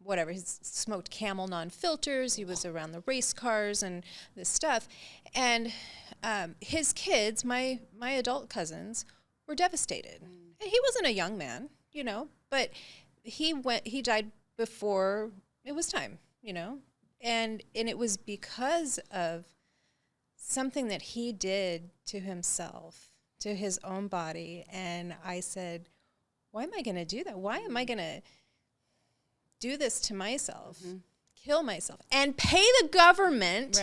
Speaker 3: whatever. He smoked Camel non-filters. He was around the race cars and this stuff. And his kids, my adult cousins, were devastated. And he wasn't a young man, you know, but he died before it was time, you know. And it was because of something that he did to himself, to his own body. And I said, why am I going to do that? Why am I going to do this to myself, kill myself, and pay the government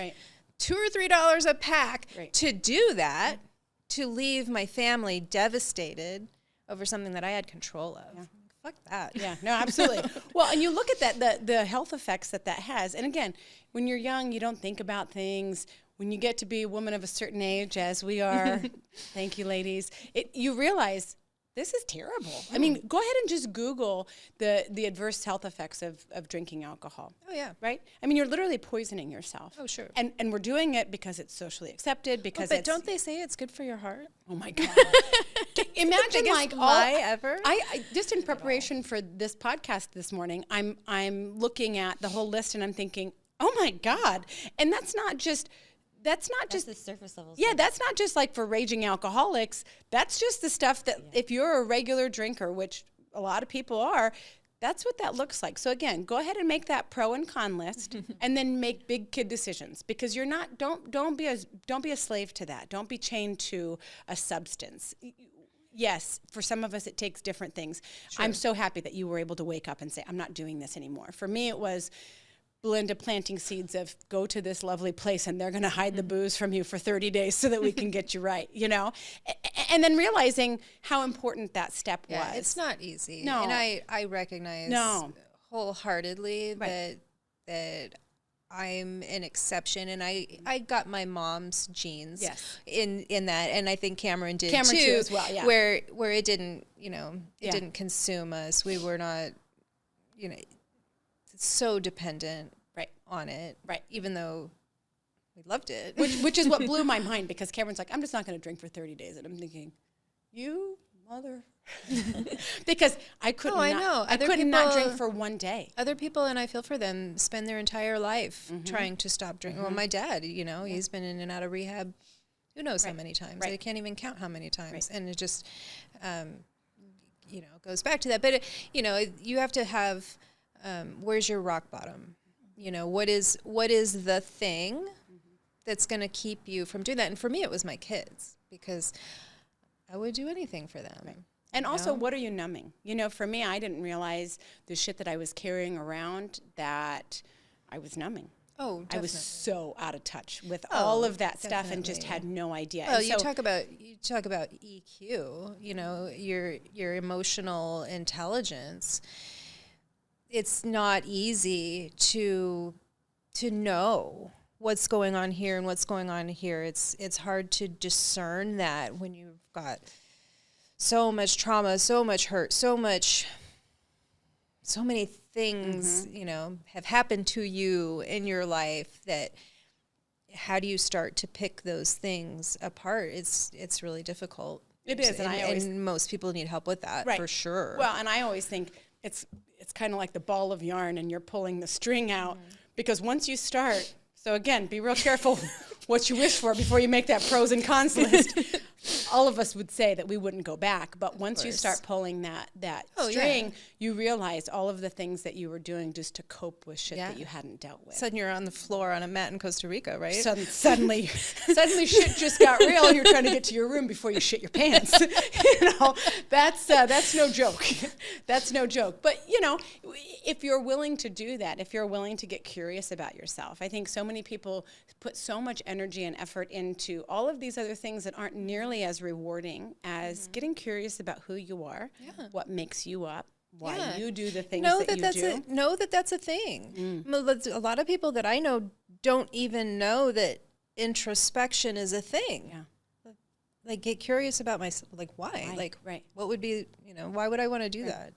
Speaker 3: $2 or $3 a pack to do that, to leave my family devastated over something that I had control of? Yeah. Fuck that.
Speaker 2: Yeah, no, absolutely. Well, and you look at that, the health effects that has. And again, when you're young, you don't think about things. When you get to be a woman of a certain age, as we are, thank you, ladies, you realize this is terrible. I mean, go ahead and just Google the adverse health effects of drinking alcohol.
Speaker 3: Oh, yeah.
Speaker 2: Right? I mean, you're literally poisoning yourself.
Speaker 3: Oh, sure.
Speaker 2: And we're doing it because it's socially accepted, because
Speaker 3: but don't they say it's good for your heart?
Speaker 2: Oh, my God. Imagine like
Speaker 3: lie ever.
Speaker 2: I just in preparation for this podcast this morning, I'm looking at the whole list and I'm thinking, oh, my God. And that's not just
Speaker 4: the surface level
Speaker 2: Yeah,
Speaker 4: stuff.
Speaker 2: that's not just like for raging alcoholics. That's just the stuff that if you're a regular drinker, which a lot of people are, that's what that looks like. So again, go ahead and make that pro and con list and then make big kid decisions, because you're not don't be a slave to that. Don't be chained to a substance. Yes, for some of us it takes different things. Sure. I'm so happy that you were able to wake up and say, I'm not doing this anymore. For me, it was Belinda planting seeds of go to this lovely place and they're going to hide the booze from you for 30 days so that we can get you right, you know? And then realizing how important that step was.
Speaker 3: It's not easy.
Speaker 2: No.
Speaker 3: And I recognize wholeheartedly that I'm an exception, and I got my mom's genes in that, and I think Cameron did too
Speaker 2: as well, yeah.
Speaker 3: Where it didn't, it didn't consume us. We were not, so dependent on it, even though we loved it.
Speaker 2: Which is what blew my mind, because Cameron's like, I'm just not going to drink for 30 days. And I'm thinking, you mother. Because I could not drink for one day.
Speaker 3: Other people, and I feel for them, spend their entire life trying to stop drinking. Well, my dad, he's been in and out of rehab who knows how many times. I can't even count how many times. And it just, goes back to that. But, you have to have... where's your rock bottom? What is the thing that's going to keep you from doing that? And for me, it was my kids, because I would do anything for them. Right.
Speaker 2: And also, what are you numbing? For me, I didn't realize the shit that I was carrying around that I was numbing.
Speaker 3: Oh, definitely.
Speaker 2: I was so out of touch with all of that stuff and just had no idea.
Speaker 3: Well, you talk about EQ, your emotional intelligence. It's not easy to know what's going on here and what's going on here. It's hard to discern that when you've got so much trauma, so much hurt, so many things, have happened to you in your life, that how do you start to pick those things apart? It's really difficult.
Speaker 2: It is,
Speaker 3: and most people need help with that, for sure.
Speaker 2: Well, and I always think it's kind of like the ball of yarn and you're pulling the string out, because once you start, so again, be real careful what you wish for before you make that pros and cons list. All of us would say that we wouldn't go back, but once you start pulling that string, you realize all of the things that you were doing just to cope with shit that you hadn't dealt with.
Speaker 3: Suddenly you're on the floor on a mat in Costa Rica, right?
Speaker 2: Suddenly shit just got real, and you're trying to get to your room before you shit your pants. That's no joke. That's no joke. But if you're willing to do that, if you're willing to get curious about yourself, I think so many people put so much energy and effort into all of these other things that aren't nearly as rewarding as getting curious about who you are, what makes you up, why you do the things that you do.
Speaker 3: Know that that's a thing. A lot of people that I know don't even know that introspection is a thing. Yeah. Like, get curious about myself. Like, why? What would be, why would I want to do that?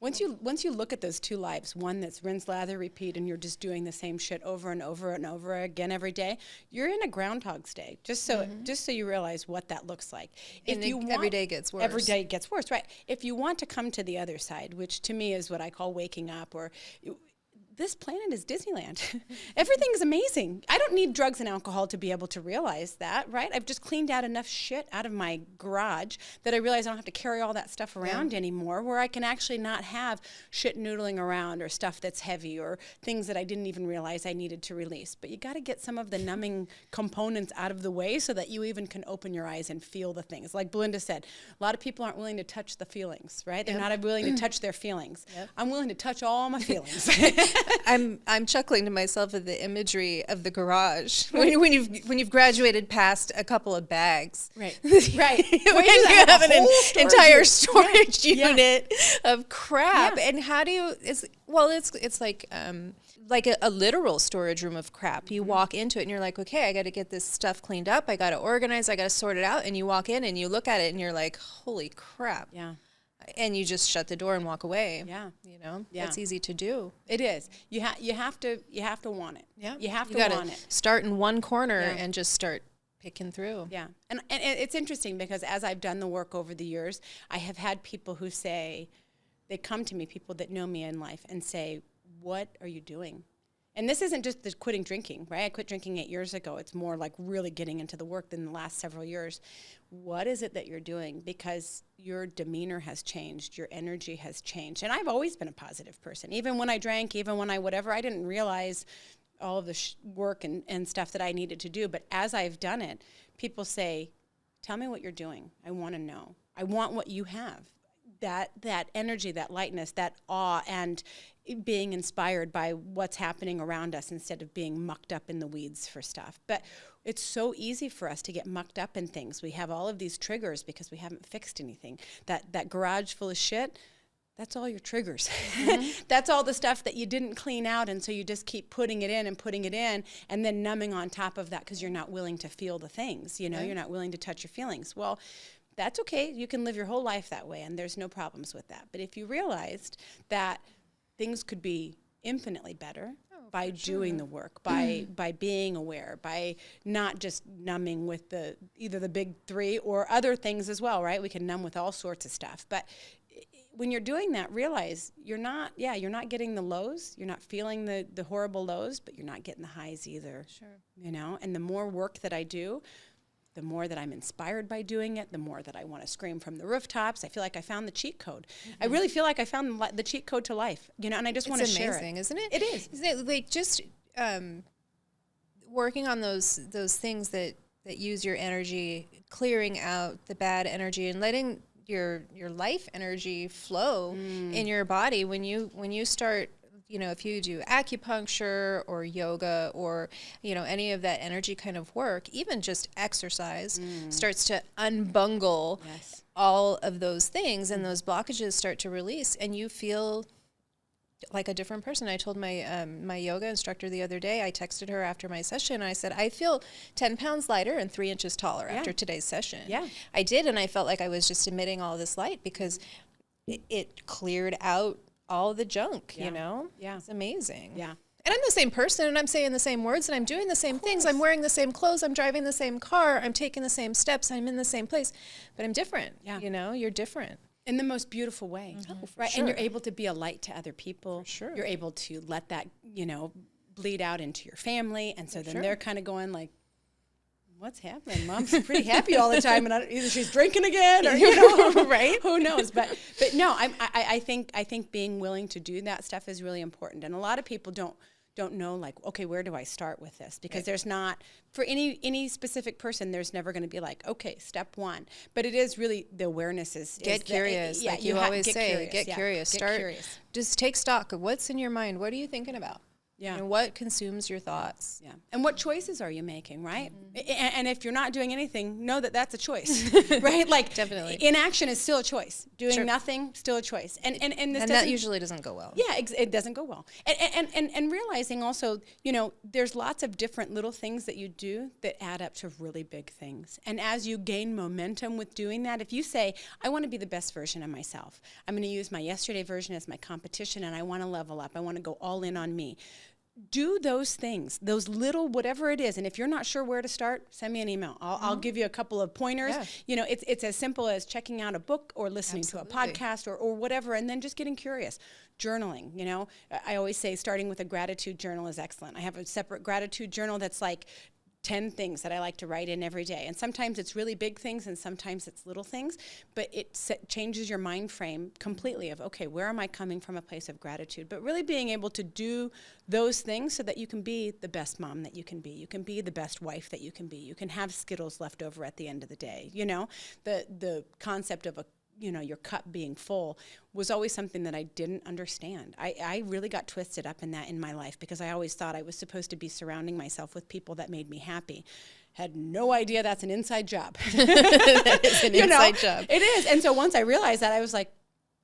Speaker 2: Once you look at those two lives, one that's rinse, lather, repeat, and you're just doing the same shit over and over and over again every day, you're in a Groundhog's Day. Just so you realize what that looks like.
Speaker 3: Every day gets worse.
Speaker 2: Every day gets worse, right? If you want to come to the other side, which to me is what I call waking up, or this planet is Disneyland. Everything is amazing. I don't need drugs and alcohol to be able to realize that, right? I've just cleaned out enough shit out of my garage that I realize I don't have to carry all that stuff around anymore, where I can actually not have shit noodling around or stuff that's heavy or things that I didn't even realize I needed to release. But you got to get some of the numbing components out of the way so that you even can open your eyes and feel the things. Like Belinda said, a lot of people aren't willing to touch the feelings, right? They're not willing to touch their feelings. I'm willing to touch all my feelings.
Speaker 3: I'm chuckling to myself at the imagery of the garage when you've graduated past a couple of bags.
Speaker 2: Right.
Speaker 3: When you have an entire storage unit of crap. And how do you? It's like a literal storage room of crap. You walk into it and you're like, okay, I got to get this stuff cleaned up. I got to organize. I got to sort it out. And you walk in and you look at it and you're like, holy crap.
Speaker 2: Yeah.
Speaker 3: And you just shut the door and walk away.
Speaker 2: Yeah.
Speaker 3: You know,
Speaker 2: Yeah.
Speaker 3: That's easy to do.
Speaker 2: It is. You have to want it.
Speaker 3: Yeah.
Speaker 2: You have to
Speaker 3: gotta
Speaker 2: want it.
Speaker 3: start in one corner and just start picking through.
Speaker 2: Yeah. And it's interesting because as I've done the work over the years, I have had people who say, they come to me, people that know me in life, and say, what are you doing? And this isn't just the quitting drinking, right? I quit drinking 8 years ago. It's more like really getting into the work than the last several years. What is it that you're doing? Because your demeanor has changed. Your energy has changed. And I've always been a positive person. Even when I drank, even when I whatever, I didn't realize all of the work and stuff that I needed to do. But as I've done it, people say, tell me what you're doing. I want to know. I want what you have. That energy, that lightness, that awe, and being inspired by what's happening around us instead of being mucked up in the weeds for stuff. But it's so easy for us to get mucked up in things. We have all of these triggers because we haven't fixed anything. That garage full of shit, that's all your triggers. That's all the stuff that you didn't clean out, and so you just keep putting it in and then numbing on top of that because you're not willing to feel the things, you know, you're not willing to touch your feelings. Well, that's okay. You can live your whole life that way, and there's no problems with that. But if you realized that things could be infinitely better by doing the work, by being aware, by not just numbing with either the big three or other things as well, right? We can numb with all sorts of stuff. But when you're doing that, realize you're not getting the lows. You're not feeling the horrible lows, but you're not getting the highs either. Sure. You know, and the more work that I do, the more that I'm inspired by doing it, the more that I want to scream from the rooftops. I feel like I found the cheat code. I really feel like I found the cheat code to life, you know, and I just want to share it.
Speaker 3: It's amazing, isn't it?
Speaker 2: It is.
Speaker 3: Isn't it like just working on those things that use your energy, clearing out the bad energy and letting your life energy flow in your body when you start. You know, if you do acupuncture or yoga or, you know, any of that energy kind of work, even just exercise starts to unbungle all of those things and those blockages start to release and you feel like a different person. I told my my yoga instructor the other day, I texted her after my session, and I said, I feel 10 pounds lighter and 3 inches taller after today's session. Yeah. I did, and I felt like I was just emitting all this light because it cleared out all the junk, you know? Yeah. It's amazing. Yeah. And I'm the same person, and I'm saying the same words, and I'm doing the same things. I'm wearing the same clothes. I'm driving the same car. I'm taking the same steps. I'm in the same place. But I'm different. Yeah. You know? You're different.
Speaker 2: In the most beautiful way. Right? Sure. And you're able to be a light to other people. For sure. You're able to let that, you know, bleed out into your family. And so then they're kind of going like, what's happening? Mom's pretty happy all the time, and either she's drinking again, or you know, right? Who knows? But no, I think being willing to do that stuff is really important, and a lot of people don't know, like, okay, where do I start with this? Because there's not for any specific person. There's never going to be like, okay, step one. But it is really the awareness is
Speaker 3: get curious, like you always say. Get curious. Start. Curious. Just take stock of what's in your mind. What are you thinking about? Yeah. And what consumes your thoughts?
Speaker 2: Yeah. And what choices are you making, right? And if you're not doing anything, know that that's a choice, right? Like, definitely. Inaction is still a choice. Doing nothing, still a choice. And
Speaker 3: that usually doesn't go well.
Speaker 2: Yeah, it doesn't go well. And realizing also, you know, there's lots of different little things that you do that add up to really big things. And as you gain momentum with doing that, if you say, I want to be the best version of myself, I'm going to use my yesterday version as my competition, and I want to level up. I want to go all in on me. do those things, those little, whatever it is. And if you're not sure where to start, send me an email. I'll give you a couple of pointers.
Speaker 3: Yeah.
Speaker 2: You know, it's as simple as checking out a book or listening to a podcast or whatever, and then just getting curious. Journaling, you know, I always say starting with a gratitude journal is excellent. I have a separate gratitude journal that's like 10 things that I like to write in every day. And sometimes it's really big things and sometimes it's little things, but it changes your mind frame completely of, okay, where am I coming from a place of gratitude? But really being able to do those things so that you can be the best mom that you can be. You can be the best wife that you can be. You can have Skittles left over at the end of the day. You know, the concept of your cup being full was always something that I didn't understand. I really got twisted up in that in my life because I always thought I was supposed to be surrounding myself with people that made me happy. Had no idea that's an inside job.
Speaker 3: That is an inside job.
Speaker 2: It is. And so once I realized that, I was like,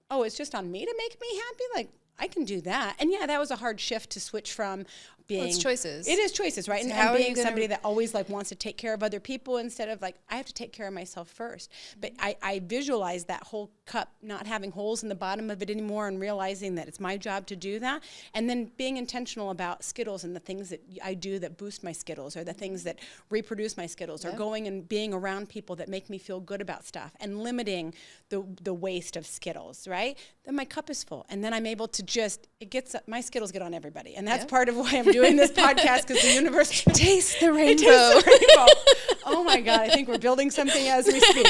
Speaker 2: oh, it's just on me to make me happy? Like, I can do that. And yeah, that was a hard shift to switch from being...
Speaker 3: Well, it's choices.
Speaker 2: It is choices, right?
Speaker 3: So
Speaker 2: And being somebody that always like wants to take care of other people instead of like, I have to take care of myself first. But I visualized that whole cup not having holes in the bottom of it anymore and realizing that it's my job to do that. And then being intentional about Skittles and the things that I do that boost my Skittles or the things that reproduce my Skittles or going and being around people that make me feel good about stuff and limiting the waste of Skittles, right? Then my cup is full. And then I'm able to my Skittles get on everybody. And that's part of why I'm doing this podcast, because the universe
Speaker 3: Taste the rainbow.
Speaker 2: Taste the rainbow. Oh my God, I think we're building something as we speak.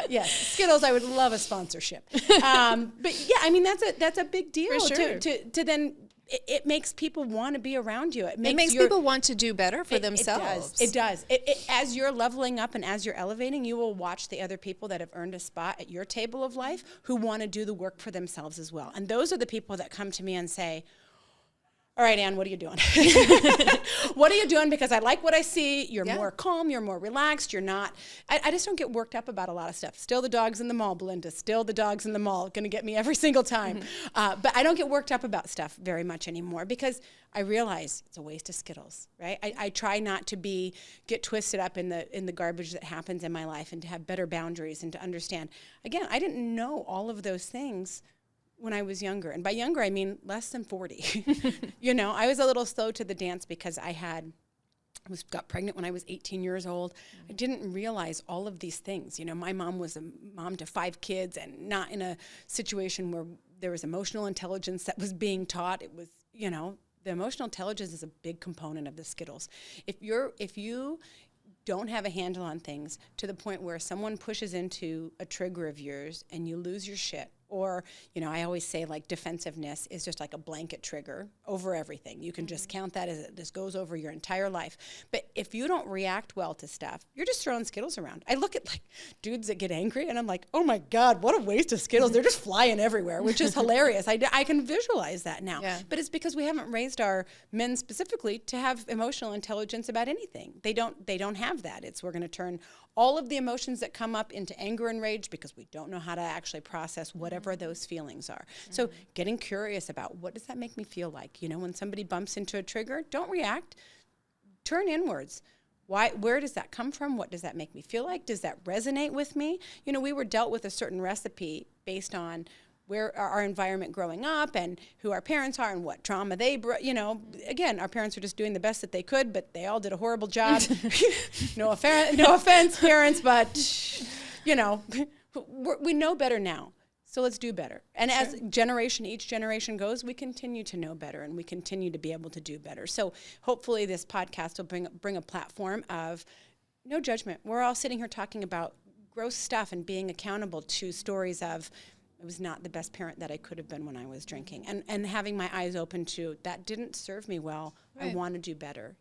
Speaker 2: Yes, Skittles, I would love a sponsorship. But yeah, I mean, that's a big deal.
Speaker 3: For sure.
Speaker 2: To then, it makes people want to be around you. It
Speaker 3: makes people want to do better for themselves.
Speaker 2: It does. As you're leveling up and as you're elevating, you will watch the other people that have earned a spot at your table of life who want to do the work for themselves as well. And those are the people that come to me and say, all right, Ann, what are you doing? What are you doing? Because I like what I see. You're more calm. You're more relaxed. You're not. I just don't get worked up about a lot of stuff. Still the dogs in the mall, Belinda. Still the dogs in the mall. Going to get me every single time. But I don't get worked up about stuff very much anymore because I realize it's a waste of Skittles, right? I try not to get twisted up in the garbage that happens in my life and to have better boundaries and to understand. Again, I didn't know all of those things when I was younger. And by younger, I mean less than 40. I was a little slow to the dance because I got pregnant when I was 18 years old. I didn't realize all of these things. My mom was a mom to 5 kids and not in a situation where there was emotional intelligence that was being taught. It was, the emotional intelligence is a big component of the Skittles. If you don't have a handle on things to the point where someone pushes into a trigger of yours and you lose your shit, or, I always say like defensiveness is just like a blanket trigger over everything. You can just count that as it just goes over your entire life. But if you don't react well to stuff, you're just throwing Skittles around. I look at like dudes that get angry and I'm like, oh my God, what a waste of Skittles. They're just flying everywhere, which is hilarious. I can visualize that now. Yeah. But it's because we haven't raised our men specifically to have emotional intelligence about anything. They don't have that. We're going to turn all of the emotions that come up into anger and rage because we don't know how to actually process whatever those feelings are. So getting curious about what does that make me feel like? When somebody bumps into a trigger, don't react. Turn inwards. Where does that come from? What does that make me feel like? Does that resonate with me? We were dealt with a certain recipe based on where our environment growing up and who our parents are and what trauma they brought. Again, our parents were just doing the best that they could, but they all did a horrible job. No offense, parents, but we know better now. So let's do better. And as each generation goes, we continue to know better and we continue to be able to do better. So hopefully this podcast will bring a platform of no judgment. We're all sitting here talking about gross stuff and being accountable to stories of I was not the best parent that I could have been when I was drinking, and having my eyes open to that didn't serve me well. Right. I want to do better,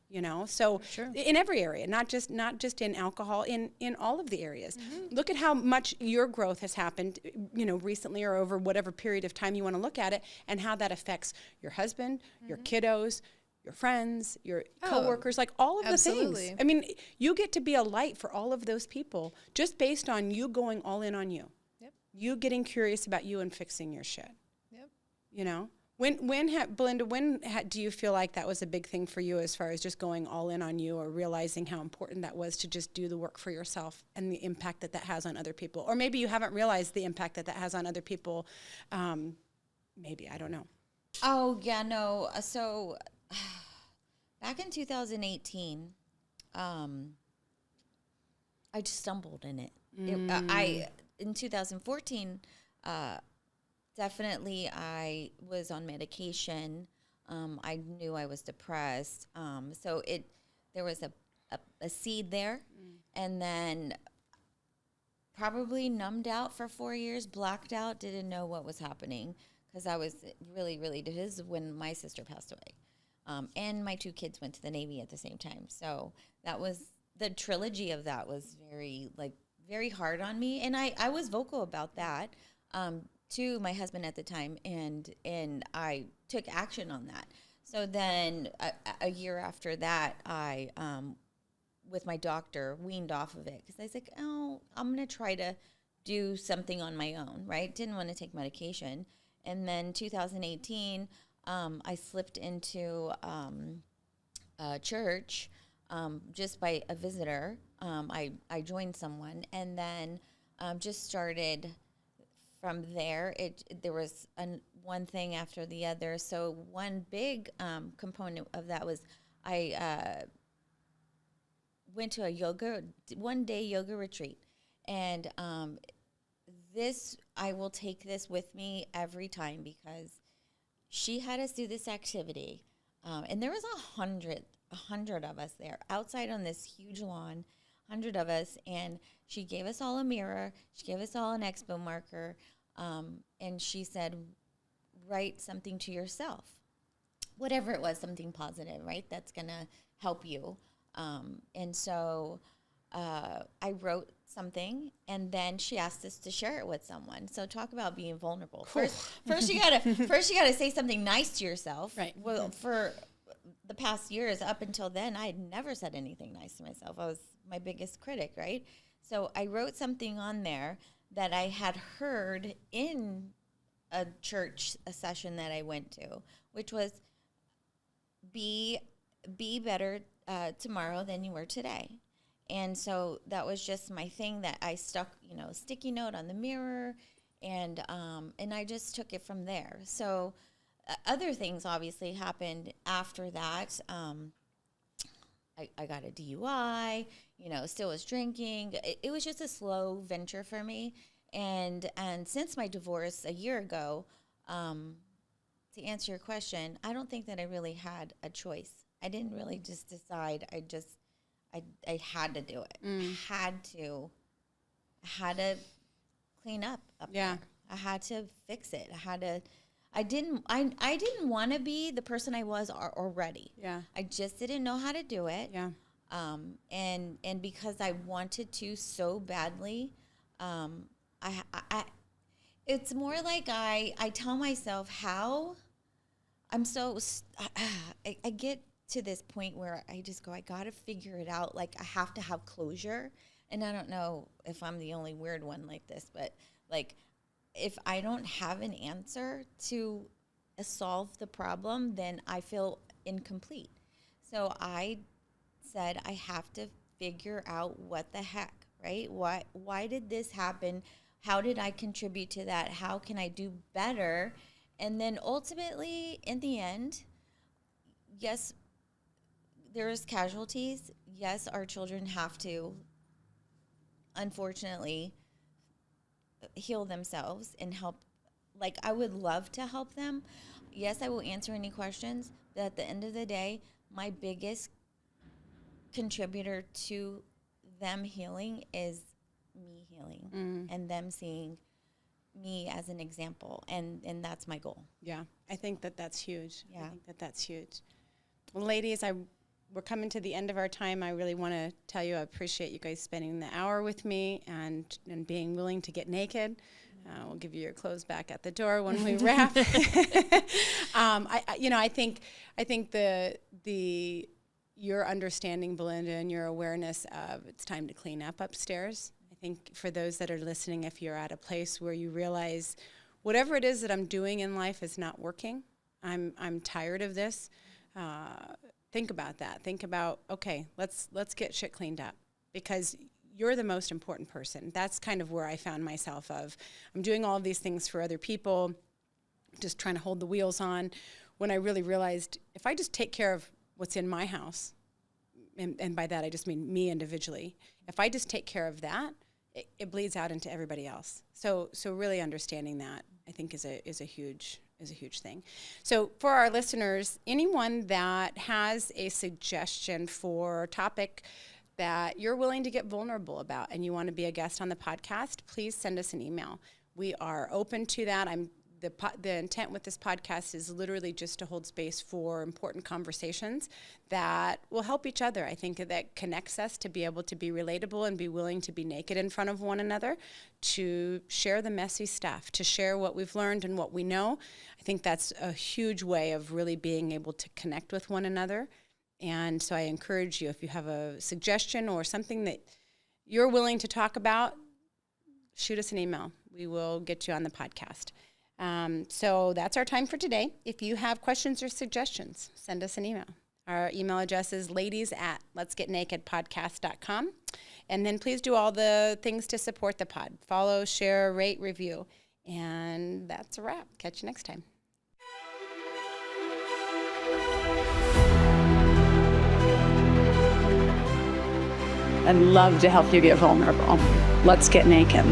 Speaker 2: So in every area, not just in alcohol, in all of the areas. Mm-hmm. Look at how much your growth has happened, recently or over whatever period of time you want to look at it, and how that affects your husband, your kiddos, your friends, your coworkers, like all of the things. I mean, you get to be a light for all of those people just based on you going all in on you. You getting curious about you and fixing your shit. Yep. Belinda, do you feel like that was a big thing for you as far as just going all in on you or realizing how important that was to just do the work for yourself and the impact that has on other people? Or maybe you haven't realized the impact that has on other people. Maybe, I don't know.
Speaker 4: Oh, yeah, no. So back in 2018, I just stumbled in it. In 2014, definitely I was on medication. I knew I was depressed. So there was a seed there, and then probably numbed out for 4 years, blacked out, didn't know what was happening because I was really, really. This is when my sister passed away, and my 2 kids went to the Navy at the same time. So that was the trilogy of that was very hard on me, and I was vocal about that to my husband at the time, and I took action on that. So then a year after that, I with my doctor weaned off of it because I was like, oh, I'm going to try to do something on my own, right? Didn't want to take medication. And then 2018, I slipped into a church just by a visitor. I joined someone, and then just started from there. There was one thing after the other. So one big component of that was I went to a one-day yoga retreat, and I will take this with me every time because she had us do this activity, and there was 100 of us there outside on this huge lawn, 100 of us, and she gave us all a mirror, she gave us all an expo marker, and she said, write something to yourself, whatever it was, something positive, right? That's gonna help you. And so I wrote something, and then she asked us to share it with someone. So talk about being vulnerable. First you gotta say something nice to yourself.
Speaker 2: Right.
Speaker 4: Well, for the past years up until then, I had never said anything nice to myself. I was my biggest critic, right? So I wrote something on there that I had heard in a session that I went to, which was be better tomorrow than you were today. And so that was just my thing that I stuck, sticky note on the mirror, and I just took it from there. So other things obviously happened after that. I got a DUI, still was drinking. It was just a slow venture for me. And since my divorce a year ago, to answer your question, I don't think that I really had a choice. I didn't really just decide. I had to do it. I had to clean up there. I had to fix it. I didn't want to be the person I was already. Yeah. I just didn't know how to do it. Yeah. And because I wanted to so badly, it's more like I tell myself how I'm so I get to this point where I just go, I got to figure it out. Like, I have to have closure. And I don't know if I'm the only weird one like this, but like, if I don't have an answer to solve the problem, then I feel incomplete. So I said, I have to figure out what the heck, right? Why did this happen? How did I contribute to that? How can I do better? And then ultimately, in the end, yes, there's casualties. Yes, our children have to, unfortunately, heal themselves and help. Like, I would love to help them. Yes, I will answer any questions. But at the end of the day, my biggest contributor to them healing is me healing and them seeing me as an example. And that's my goal.
Speaker 2: Yeah, I think that's huge.
Speaker 4: Yeah.
Speaker 2: I think that's huge. Well, ladies, we're coming to the end of our time. I really want to tell you I appreciate you guys spending the hour with me and being willing to get naked. We'll give you your clothes back at the door when we wrap. I think your understanding, Belinda, and your awareness of it's time to clean up upstairs. I think for those that are listening, if you're at a place where you realize whatever it is that I'm doing in life is not working, I'm tired of this. Think about that. Think about, okay, let's get shit cleaned up, because you're the most important person. That's kind of where I found myself of, I'm doing all of these things for other people, just trying to hold the wheels on, when I really realized if I just take care of what's in my house, and by that I just mean me individually, if I just take care of that, it bleeds out into everybody else. So really understanding that, I think, is a huge thing. So for our listeners, anyone that has a suggestion for a topic that you're willing to get vulnerable about and you want to be a guest on the podcast, please send us an email. We are open to that. The intent with this podcast is literally just to hold space for important conversations that will help each other. I think that connects us to be able to be relatable and be willing to be naked in front of one another, to share the messy stuff, to share what we've learned and what we know. I think that's a huge way of really being able to connect with one another. And so I encourage you, if you have a suggestion or something that you're willing to talk about, shoot us an email. We will get you on the podcast. So that's our time for today. If you have questions or suggestions, send us an email. Our email address is ladies@letsgetnakedpodcast.com. And then please do all the things to support the pod. Follow, share, rate, review. And that's a wrap. Catch you next time.
Speaker 1: I'd love to help you get vulnerable. Let's get naked.